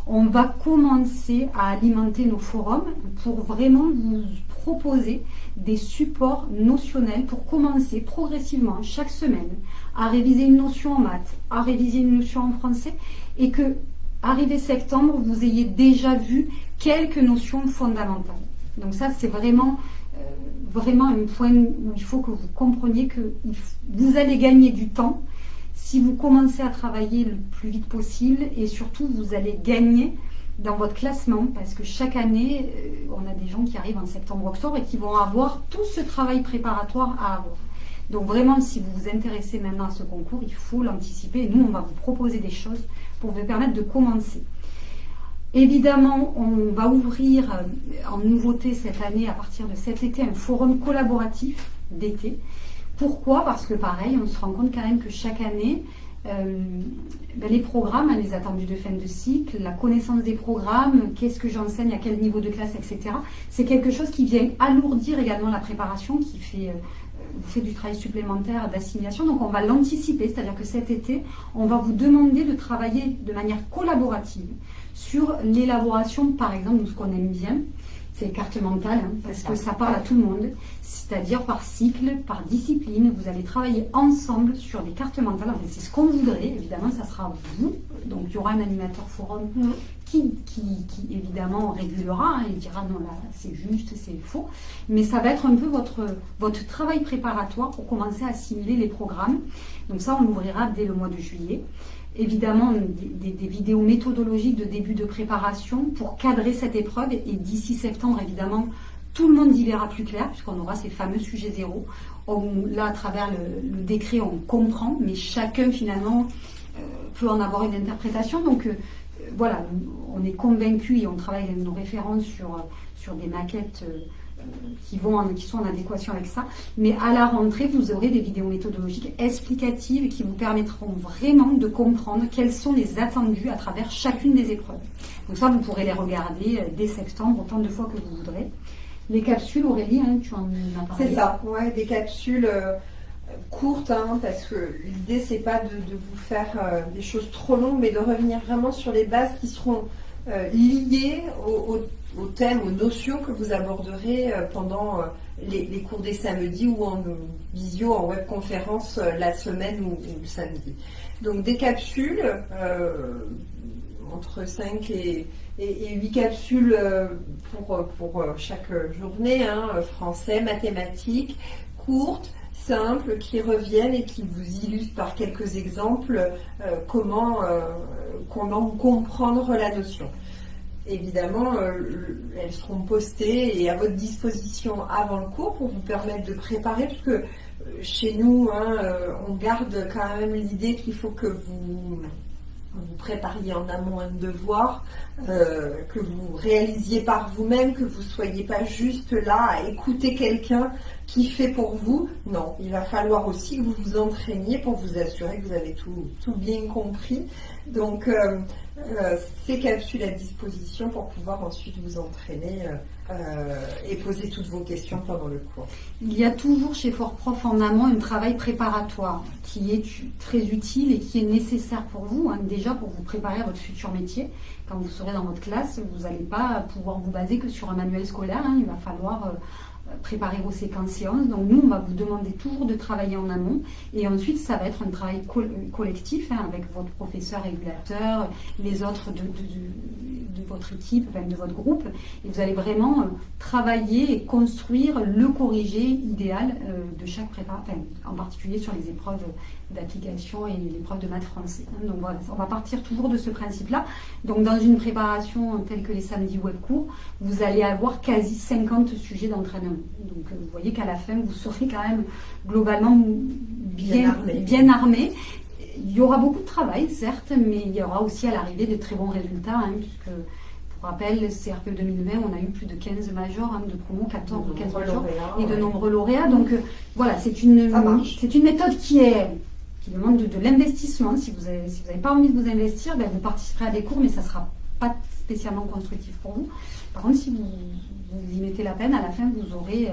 On va commencer à alimenter nos forums pour vraiment vous proposer des supports notionnels pour commencer progressivement chaque semaine à réviser une notion en maths, à réviser une notion en français et que, arrivé septembre, vous ayez déjà vu quelques notions fondamentales. Donc ça, c'est vraiment un point où il faut que vous compreniez que vous allez gagner du temps si vous commencez à travailler le plus vite possible et surtout, vous allez gagner dans votre classement parce que chaque année, on a des gens qui arrivent en septembre-octobre et qui vont avoir tout ce travail préparatoire à avoir. Donc vraiment, si vous vous intéressez maintenant à ce concours, il faut l'anticiper et nous, on va vous proposer des choses pour vous permettre de commencer. Évidemment, on va ouvrir en nouveauté cette année, à partir de cet été, un forum collaboratif d'été. Pourquoi ? Parce que pareil, on se rend compte quand même que chaque année, les programmes, les attendus de fin de cycle, la connaissance des programmes, qu'est-ce que j'enseigne, à quel niveau de classe, etc. C'est quelque chose qui vient alourdir également la préparation, qui vous fait du travail supplémentaire d'assimilation. Donc on va l'anticiper, c'est-à-dire que cet été, on va vous demander de travailler de manière collaborative sur l'élaboration, par exemple, de ce qu'on aime bien, c'est les cartes mentales, parce que ça parle à tout le monde, c'est-à-dire par cycle, par discipline, vous allez travailler ensemble sur des cartes mentales. Enfin, c'est ce qu'on voudrait, évidemment, ça sera vous. Donc il y aura un animateur forum qui évidemment régulera et dira non, là c'est juste, c'est faux. Mais ça va être un peu votre travail préparatoire pour commencer à assimiler les programmes. Donc ça, on l'ouvrira dès le mois de juillet. Évidemment, des vidéos méthodologiques de début de préparation pour cadrer cette épreuve. Et d'ici septembre, évidemment, tout le monde y verra plus clair, puisqu'on aura ces fameux sujets zéro. Là, à travers le décret, on comprend, mais chacun, finalement, peut en avoir une interprétation. Donc, voilà, on est convaincus et on travaille avec nos références sur des maquettes qui sont en adéquation avec ça. Mais à la rentrée, vous aurez des vidéos méthodologiques explicatives qui vous permettront vraiment de comprendre quels sont les attendus à travers chacune des épreuves. Donc ça, vous pourrez les regarder dès septembre, autant de fois que vous voudrez. Les capsules, Aurélie, tu en as parlé. C'est ça, ouais, des capsules courtes, parce que l'idée, c'est pas de vous faire des choses trop longues, mais de revenir vraiment sur les bases qui seront liées au thème, aux notions que vous aborderez pendant les cours des samedis ou en visio, en webconférence la semaine ou le samedi. Donc des capsules, entre 5 et 8 capsules pour chaque journée, français, mathématiques, courtes, simples, qui reviennent et qui vous illustrent par quelques exemples comment comprendre la notion. Évidemment, elles seront postées et à votre disposition avant le cours pour vous permettre de préparer, puisque chez nous, on garde quand même l'idée qu'il faut que vous prépariez en amont un devoir, que vous réalisiez par vous-même, que vous ne soyez pas juste là à écouter quelqu'un qui fait pour vous. Non, il va falloir aussi que vous vous entraîniez pour vous assurer que vous avez tout bien compris. Donc, ces capsules à disposition pour pouvoir ensuite vous entraîner et poser toutes vos questions pendant le cours. Il y a toujours chez Fort-Prof en amont un travail préparatoire qui est très utile et qui est nécessaire pour vous, hein, déjà pour vous préparer à votre futur métier. Quand vous serez dans votre classe, vous n'allez pas pouvoir vous baser que sur un manuel scolaire, hein, il va falloir préparer vos séquences séances. Donc nous, on va vous demander toujours de travailler en amont et ensuite ça va être un travail collectif hein, avec votre professeur régulateur, les autres de votre équipe, enfin, de votre groupe, et vous allez vraiment travailler et construire le corrigé idéal de chaque prépa, enfin, en particulier sur les épreuves d'application et l'épreuve de maths français. Donc voilà, on va partir toujours de ce principe-là. Donc dans une préparation telle que les samedis webcours, vous allez avoir quasi 50 sujets d'entraînement. Donc vous voyez qu'à la fin, vous serez quand même globalement bien armé. Il y aura beaucoup de travail, certes, mais il y aura aussi à l'arrivée de très bons résultats, hein, puisque, pour rappel, CRPE 2020, on a eu plus de 15 majors, hein, de promo, 14 ou 15 majors, et de nombreux lauréats. Donc voilà, c'est une méthode qui demande de l'investissement. Si vous n'avez pas envie de vous investir, ben, vous participerez à des cours, mais ça ne sera pas spécialement constructif pour vous. Par contre, si vous y mettez la peine, à la fin, vous aurez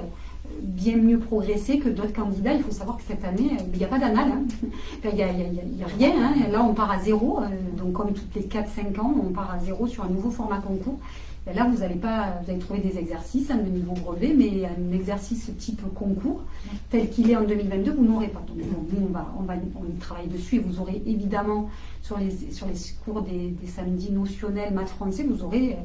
bien mieux progressé que d'autres candidats. Il faut savoir que cette année, il n'y a pas d'annale. Hein. Enfin, il n'y a rien. Hein. Là, on part à zéro. Donc, comme toutes les 4-5 ans, on part à zéro sur un nouveau format concours. Et là, vous allez trouver des exercices de niveau brevet, mais un exercice type concours, tel qu'il est en 2022, vous n'aurez pas. Donc, nous, on travaille dessus et vous aurez évidemment sur les cours des samedis notionnels maths français, vous aurez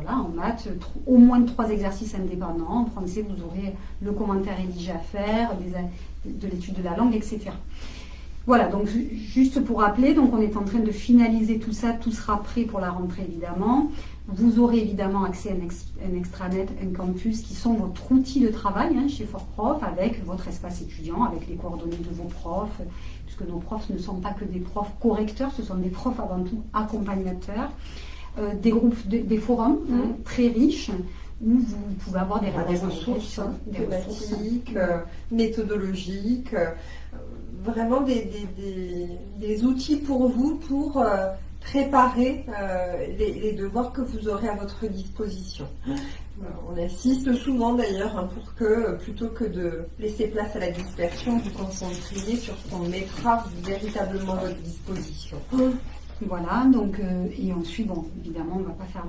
en maths au moins 3 exercices indépendants. En français, vous aurez le commentaire rédigé à faire, de l'étude de la langue, etc. Voilà, donc juste pour rappeler, donc on est en train de finaliser tout ça, tout sera prêt pour la rentrée évidemment. Vous aurez évidemment accès à un extranet, un campus qui sont votre outil de travail hein, chez Fort-Prof, avec votre espace étudiant, avec les coordonnées de vos profs, puisque nos profs ne sont pas que des profs correcteurs, ce sont des profs avant tout accompagnateurs, des groupes, des forums très riches, où vous pouvez avoir des ressources thématiques, méthodologiques, vraiment des outils pour vous pour préparer les devoirs que vous aurez à votre disposition. On insiste souvent d'ailleurs pour que plutôt que de laisser place à la dispersion, vous concentriez sur ce qu'on mettra véritablement à votre disposition. Voilà, donc et ensuite, bon, évidemment, on ne va pas faire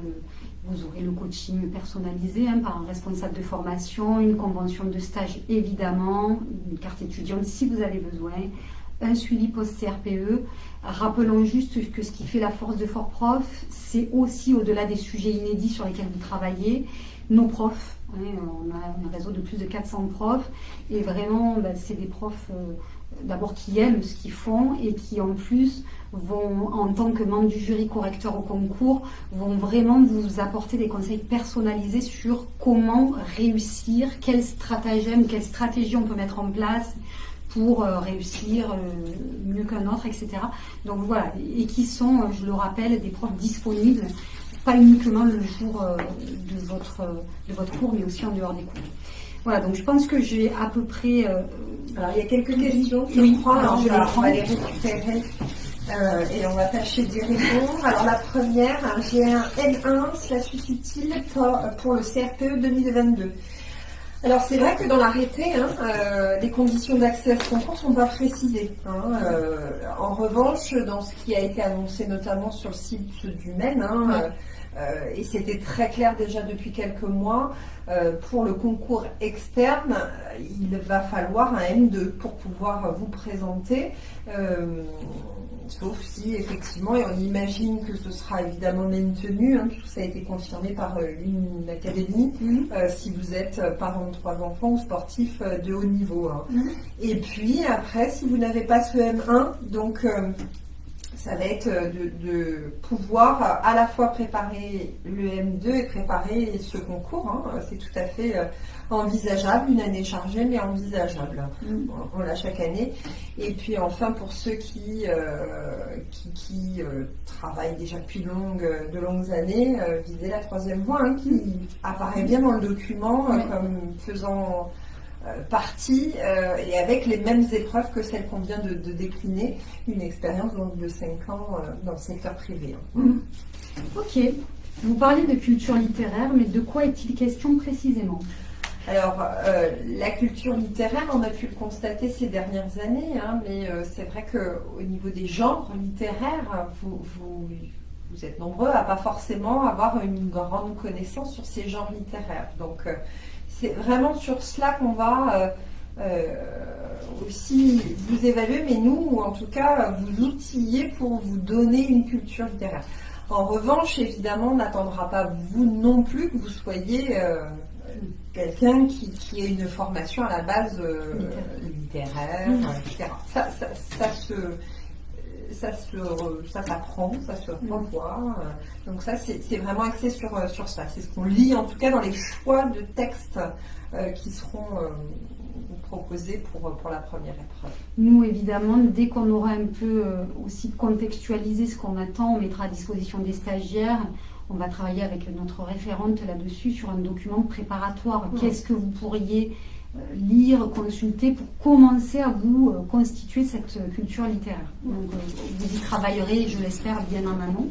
vous aurez le coaching personnalisé hein, par un responsable de formation, une convention de stage évidemment, une carte étudiante si vous avez besoin, un suivi post-CRPE. Rappelons juste que ce qui fait la force de Fort-Prof, c'est aussi au-delà des sujets inédits sur lesquels vous travaillez, nos profs. Hein, on a un réseau de plus de 400 profs et vraiment, c'est des profs d'abord qui aiment ce qu'ils font et qui en plus vont, en tant que membre du jury correcteur au concours, vont vraiment vous apporter des conseils personnalisés sur comment réussir, quel stratagème, quelle stratégie on peut mettre en place pour réussir mieux qu'un autre, etc. Donc voilà, et qui sont, je le rappelle, des profs disponibles, pas uniquement le jour de votre cours, mais aussi en dehors des cours. Voilà, donc je pense que j'ai à peu près... alors il y a quelques questions, je crois, alors je on va les récupérer et on va tâcher d'y répondre. Alors la première, j'ai un N1, cela suffit-il pour le CRPE 2022 ? Alors c'est vrai que dans l'arrêté, les conditions d'accès à ce concours ne sont pas précisées. En revanche, dans ce qui a été annoncé notamment sur le site du MEN, et c'était très clair déjà depuis quelques mois, pour le concours externe, il va falloir un M2 pour pouvoir vous présenter, sauf si effectivement, et on imagine que ce sera évidemment maintenu, puisque ça a été confirmé par une académie, si vous êtes parent de 3 enfants ou sportif de haut niveau. Et puis après, si vous n'avez pas ce M1, donc ça va être de pouvoir à la fois préparer le M2 et préparer ce concours. C'est tout à fait envisageable, une année chargée, mais envisageable. On l'a chaque année. Et puis enfin, pour ceux qui travaillent déjà depuis de longues années, visez la 3e voie, qui apparaît bien dans le document comme faisant partie et avec les mêmes épreuves que celles qu'on vient de décliner, une expérience donc de 5 ans dans le secteur privé. Ok, vous parlez de culture littéraire, mais de quoi est-il question précisément? Alors, la culture littéraire, on a pu le constater ces dernières années, mais c'est vrai qu'au niveau des genres littéraires, vous êtes nombreux à pas forcément avoir une grande connaissance sur ces genres littéraires. Donc, c'est vraiment sur cela qu'on va aussi vous évaluer, mais nous, ou en tout cas, vous outiller pour vous donner une culture littéraire. En revanche, évidemment, on n'attendra pas vous non plus que vous soyez quelqu'un qui ait une formation à la base littéraire, etc. Ça s'apprend, ça se revoit. Donc ça, c'est vraiment axé sur ça. C'est ce qu'on lit, en tout cas, dans les choix de textes qui seront proposés pour la première épreuve. Nous, évidemment, dès qu'on aura un peu aussi contextualisé ce qu'on attend, on mettra à disposition des stagiaires. On va travailler avec notre référente là-dessus sur un document préparatoire. Qu'est-ce que vous pourriez lire, consulter pour commencer à vous constituer cette culture littéraire. Donc, vous y travaillerez, je l'espère, bien en amont.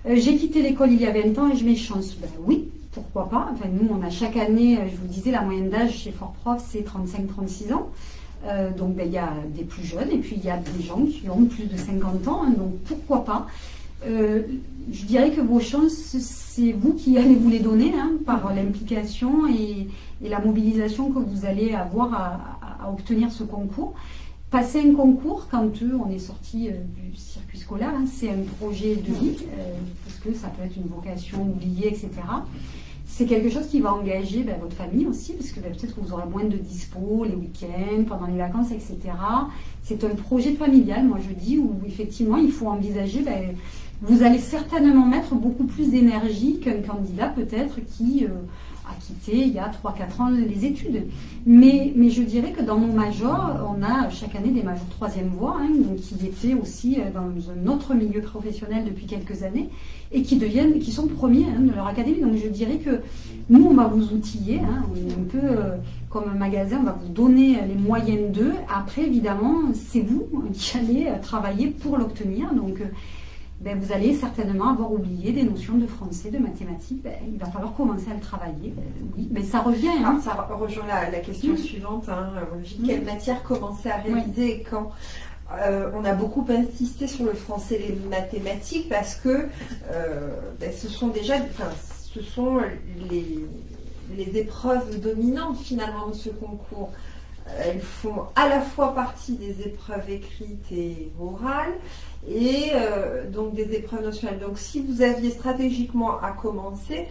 J'ai quitté l'école il y a 20 ans et je m'échange. Ben oui, pourquoi pas. Enfin, nous, on a chaque année, je vous disais, la moyenne d'âge chez Fort-Prof, c'est 35-36 ans. Donc, ben, il y a des plus jeunes et puis il y a des gens qui ont plus de 50 ans. Donc, pourquoi pas. Je dirais que vos chances, c'est vous qui allez vous les donner par l'implication et la mobilisation que vous allez avoir à obtenir ce concours. Passer un concours, quand on est sorti du circuit scolaire, c'est un projet de vie, parce que ça peut être une vocation oubliée, etc. C'est quelque chose qui va engager votre famille aussi, parce que peut-être que vous aurez moins de dispo les week-ends, pendant les vacances, etc. C'est un projet familial, moi je dis, où effectivement il faut envisager... vous allez certainement mettre beaucoup plus d'énergie qu'un candidat peut-être qui a quitté il y a 3-4 ans les études. Mais je dirais que dans nos majors, on a chaque année des majors 3e voie, donc qui étaient aussi dans un autre milieu professionnel depuis quelques années et qui sont premiers de leur académie. Donc je dirais que nous, on va vous outiller, on est un peu comme un magasin, on va vous donner les moyens d'eux. Après, évidemment, c'est vous qui allez travailler pour l'obtenir. Donc vous allez certainement avoir oublié des notions de français, de mathématiques. Il va falloir commencer à le travailler. Oui, mais ça revient. Ça rejoint la question suivante. Quelle matière commencer à réviser et quand on a beaucoup insisté sur le français et les mathématiques parce que ce sont les épreuves dominantes finalement de ce concours. Elles font à la fois partie des épreuves écrites et orales et donc des épreuves notionnelles. Donc si vous aviez stratégiquement à commencer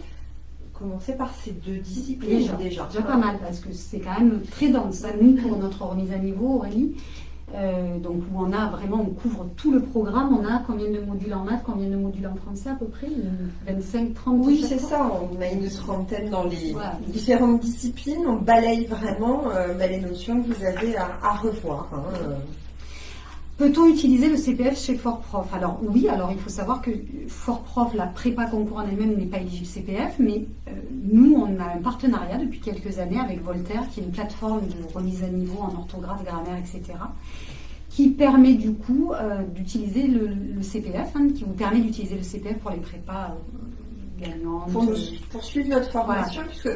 par ces 2 disciplines déjà pas mal, parce que c'est quand même très dense. Nous, pour notre remise à niveau, Aurélie, donc où on couvre tout le programme. On a combien de modules en maths, combien de modules en français à peu près, 25-30? Oui, c'est ça, on a une trentaine dans les différentes disciplines. On balaye vraiment les notions que vous avez à revoir. Peut-on utiliser le CPF chez Fort-Prof? Alors oui, il faut savoir que Fort-Prof, la prépa concours en elle-même n'est pas éligible CPF, mais nous, on a un partenariat depuis quelques années avec Voltaire, qui est une plateforme de remise à niveau en orthographe, grammaire, etc., qui permet du coup d'utiliser le CPF, qui vous permet d'utiliser le CPF pour les prépas gagnantes. Pour suivre notre formation, puisque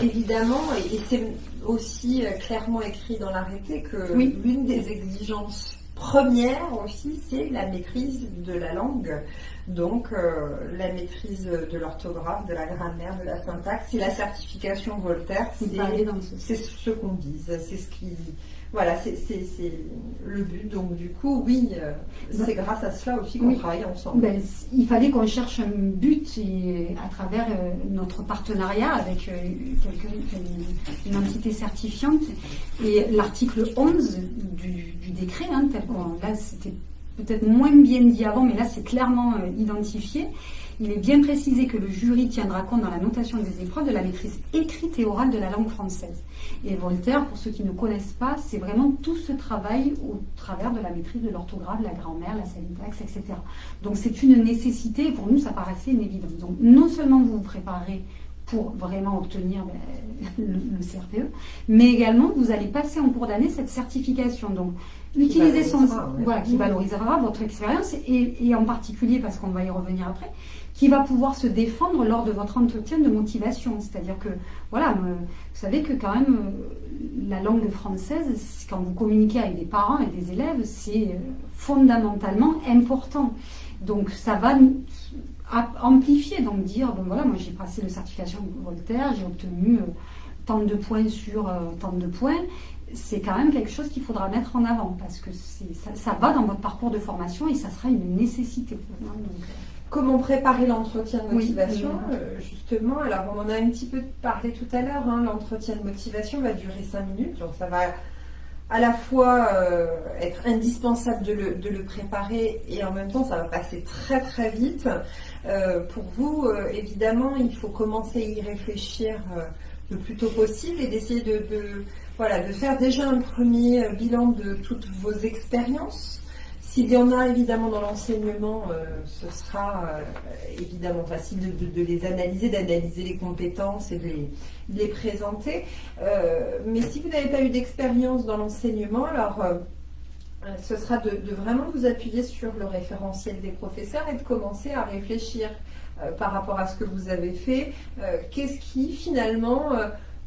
évidemment, et c'est aussi clairement écrit dans l'arrêté que l'une des exigences première aussi, c'est la maîtrise de la langue. Donc, la maîtrise de l'orthographe, de la grammaire, de la syntaxe, et la certification Voltaire, c'est ce qu'on vise. C'est ce qui... Voilà, c'est le but. Donc, du coup, oui, c'est grâce à cela aussi qu'on travaille ensemble. Il fallait qu'on cherche un but et à travers notre partenariat avec une entité certifiante. Et l'article 11 du décret, tel qu'on... Là, c'était peut-être moins bien dit avant, mais là, c'est clairement identifié. Il est bien précisé que le jury tiendra compte dans la notation des épreuves de la maîtrise écrite et orale de la langue française. Et Voltaire, pour ceux qui ne connaissent pas, c'est vraiment tout ce travail au travers de la maîtrise de l'orthographe, la grammaire, la syntaxe, etc. Donc c'est une nécessité et pour nous, ça paraissait une évidence. Donc non seulement vous vous préparez pour vraiment obtenir le CRPE, mais également vous allez passer en cours d'année cette certification. Donc, utiliser qui valorisera votre expérience et en particulier, parce qu'on va y revenir après, qui va pouvoir se défendre lors de votre entretien de motivation. C'est-à-dire que, voilà, vous savez que quand même, la langue française, quand vous communiquez avec des parents et des élèves, c'est fondamentalement important. Donc, ça va amplifier, donc dire, bon voilà, moi j'ai passé la certification Voltaire, j'ai obtenu tant de points sur tant de points. C'est quand même quelque chose qu'il faudra mettre en avant parce que ça va dans votre parcours de formation et ça sera une nécessité. Comment préparer l'entretien de motivation, justement. Alors, on en a un petit peu parlé tout à l'heure. L'entretien de motivation va durer 5 minutes. Donc, ça va à la fois être indispensable de le préparer et en même temps, ça va passer très, très vite. Pour vous, évidemment, il faut commencer à y réfléchir le plus tôt possible et d'essayer de faire déjà un premier bilan de toutes vos expériences. S'il y en a évidemment dans l'enseignement, ce sera évidemment facile de les analyser, d'analyser les compétences et de les présenter. Mais si vous n'avez pas eu d'expérience dans l'enseignement, alors ce sera de vraiment vous appuyer sur le référentiel des professeurs et de commencer à réfléchir par rapport à ce que vous avez fait. Qu'est-ce qui finalement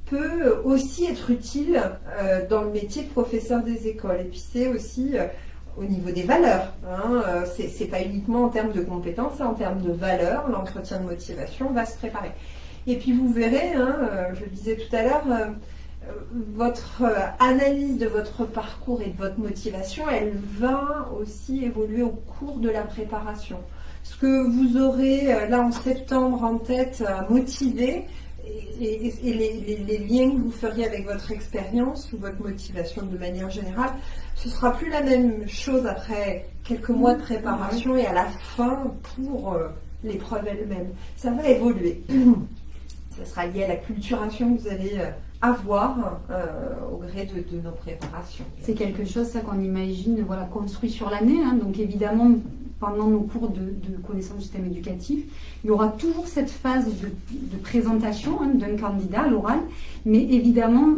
peut aussi être utile dans le métier de professeur des écoles. Et puis c'est aussi au niveau des valeurs. C'est pas uniquement en termes de compétences, en termes de valeurs, l'entretien de motivation va se préparer. Et puis vous verrez, je le disais tout à l'heure, votre analyse de votre parcours et de votre motivation, elle va aussi évoluer au cours de la préparation. Ce que vous aurez là en septembre en tête à motiver, et les liens que vous feriez avec votre expérience ou votre motivation de manière générale, ce ne sera plus la même chose après quelques mois de préparation et à la fin pour l'épreuve elle-même. Ça va évoluer. Ça sera lié à la culturation que vous allez avoir au gré de nos préparations. C'est quelque chose ça qu'on imagine construit sur l'année. Donc évidemment, pendant nos cours de connaissance du système éducatif, il y aura toujours cette phase de présentation d'un candidat à l'oral, mais évidemment,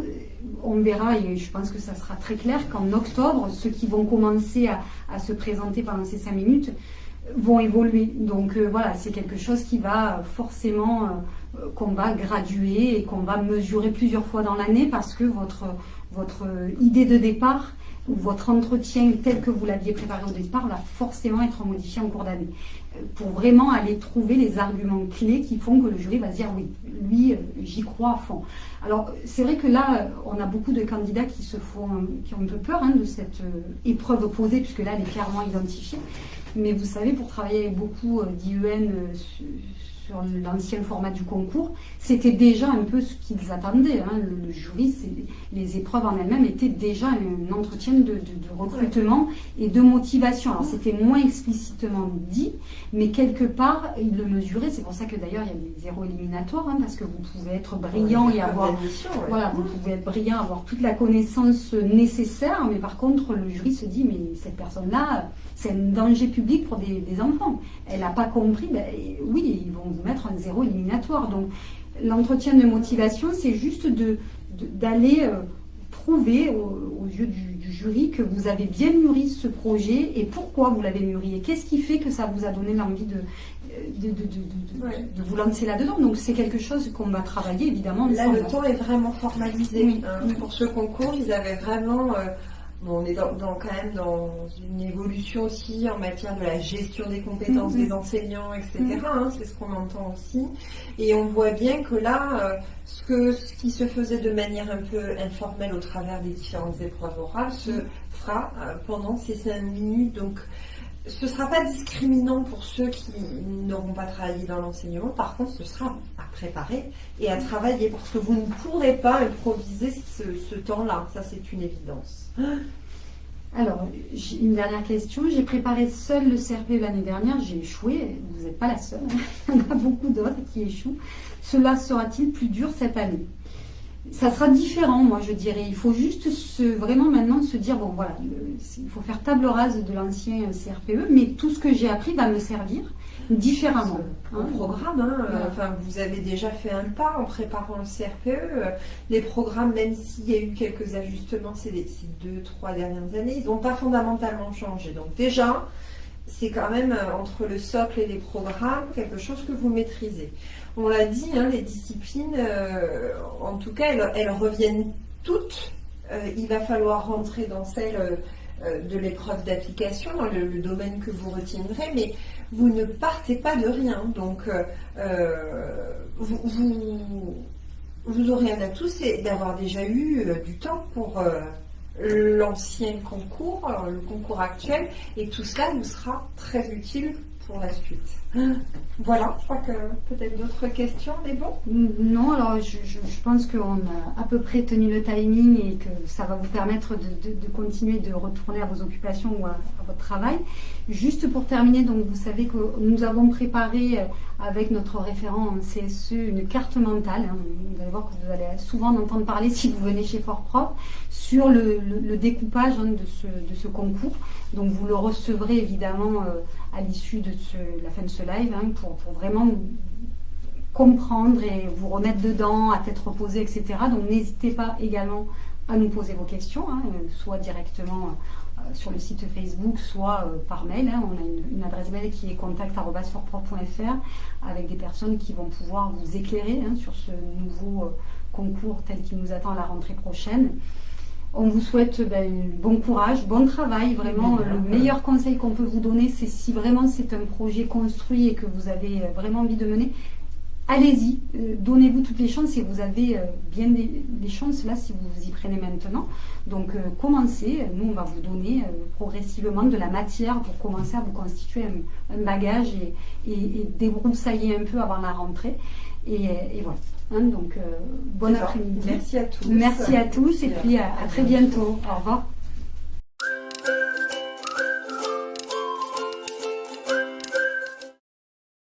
on verra, et je pense que ça sera très clair, qu'en octobre, ceux qui vont commencer à se présenter pendant ces 5 minutes vont évoluer. Donc c'est quelque chose qui va forcément, qu'on va graduer et qu'on va mesurer plusieurs fois dans l'année parce que votre idée de départ ou votre entretien tel que vous l'aviez préparé au départ va forcément être modifié en cours d'année pour vraiment aller trouver les arguments clés qui font que le jury va se dire oui, lui, j'y crois à fond. Alors c'est vrai que là, on a beaucoup de candidats qui ont un peu peur de cette épreuve posée puisque là, elle est clairement identifiée. Mais vous savez, pour travailler avec beaucoup d'IEN sur l'ancien format du concours, c'était déjà un peu ce qu'ils attendaient. Le jury, les épreuves en elles-mêmes étaient déjà un entretien de recrutement et de motivation. Alors c'était moins explicitement dit, mais quelque part, ils le mesuraient. C'est pour ça que d'ailleurs, il y a des zéros éliminatoires, parce que vous pouvez être brillant et avoir... vous pouvez être brillant, avoir toute la connaissance nécessaire, mais par contre, le jury se dit, mais cette personne-là, c'est un danger public pour des enfants. Elle n'a pas compris, oui, ils vont vous mettre un zéro éliminatoire. Donc, l'entretien de motivation, c'est juste d'aller prouver aux yeux du jury que vous avez bien mûri ce projet et pourquoi vous l'avez mûri et qu'est-ce qui fait que ça vous a donné l'envie de vous lancer là-dedans. Donc, c'est quelque chose qu'on va travailler, évidemment. Là, le temps est vraiment formalisé. Oui. Pour ce concours, ils avaient vraiment... on est quand même dans une évolution aussi en matière de la gestion des compétences des enseignants, etc. C'est ce qu'on entend aussi. Et on voit bien que là, ce qui se faisait de manière un peu informelle au travers des différentes épreuves orales se fera pendant ces 5 minutes. Donc, ce ne sera pas discriminant pour ceux qui n'auront pas travaillé dans l'enseignement. Par contre, ce sera à préparer et à travailler parce que vous ne pourrez pas improviser ce temps-là. Ça, c'est une évidence. Alors, j'ai une dernière question. J'ai préparé seule le CRPE l'année dernière. J'ai échoué. Vous n'êtes pas la seule. Il y en a beaucoup d'autres qui échouent. Cela sera-t-il plus dur cette année ? Ça sera différent, moi je dirais. Il faut juste vraiment maintenant se dire, bon voilà, il faut faire table rase de l'ancien CRPE, mais tout ce que j'ai appris va me servir différemment. Un programme, Voilà. Enfin, vous avez déjà fait un pas en préparant le CRPE. Les programmes, même s'il y a eu quelques ajustements ces 2-3 dernières années, ils n'ont pas fondamentalement changé. Donc déjà, c'est quand même entre le socle et les programmes quelque chose que vous maîtrisez. On l'a dit, les disciplines, en tout cas, elles reviennent toutes. Il va falloir rentrer dans celle de l'épreuve d'application, dans le domaine que vous retiendrez, mais vous ne partez pas de rien. Donc, vous aurez un atout, c'est d'avoir déjà eu du temps pour l'ancien concours, le concours actuel, et tout cela nous sera très utile pour la suite. Voilà, je crois que peut-être d'autres questions, mais bon. Non, alors je pense qu'on a à peu près tenu le timing et que ça va vous permettre de continuer de retourner à vos occupations ou à votre travail. Juste pour terminer, donc vous savez que nous avons préparé avec notre référent en CSE une carte mentale. Vous allez voir que vous allez souvent en entendre parler si vous venez chez Fort Prof sur le découpage de ce concours. Donc vous le recevrez évidemment à l'issue de la fin de ce live pour vraiment comprendre et vous remettre dedans à tête reposée, etc. Donc n'hésitez pas également à nous poser vos questions, soit directement sur le site Facebook, soit par mail. On a une adresse mail qui est contact@fortprof.fr avec des personnes qui vont pouvoir vous éclairer sur ce nouveau concours tel qu'il nous attend à la rentrée prochaine. On vous souhaite bon courage, bon travail. Vraiment, le meilleur conseil qu'on peut vous donner, c'est si vraiment c'est un projet construit et que vous avez vraiment envie de mener, allez-y, donnez-vous toutes les chances et vous avez bien des chances là si vous vous y prenez maintenant. Donc commencez, nous on va vous donner progressivement de la matière pour commencer à vous constituer un bagage et débroussailler un peu avant la rentrée. Et voilà. Donc bon après-midi. Merci à tous. Merci à tous et puis à très bientôt. Au revoir.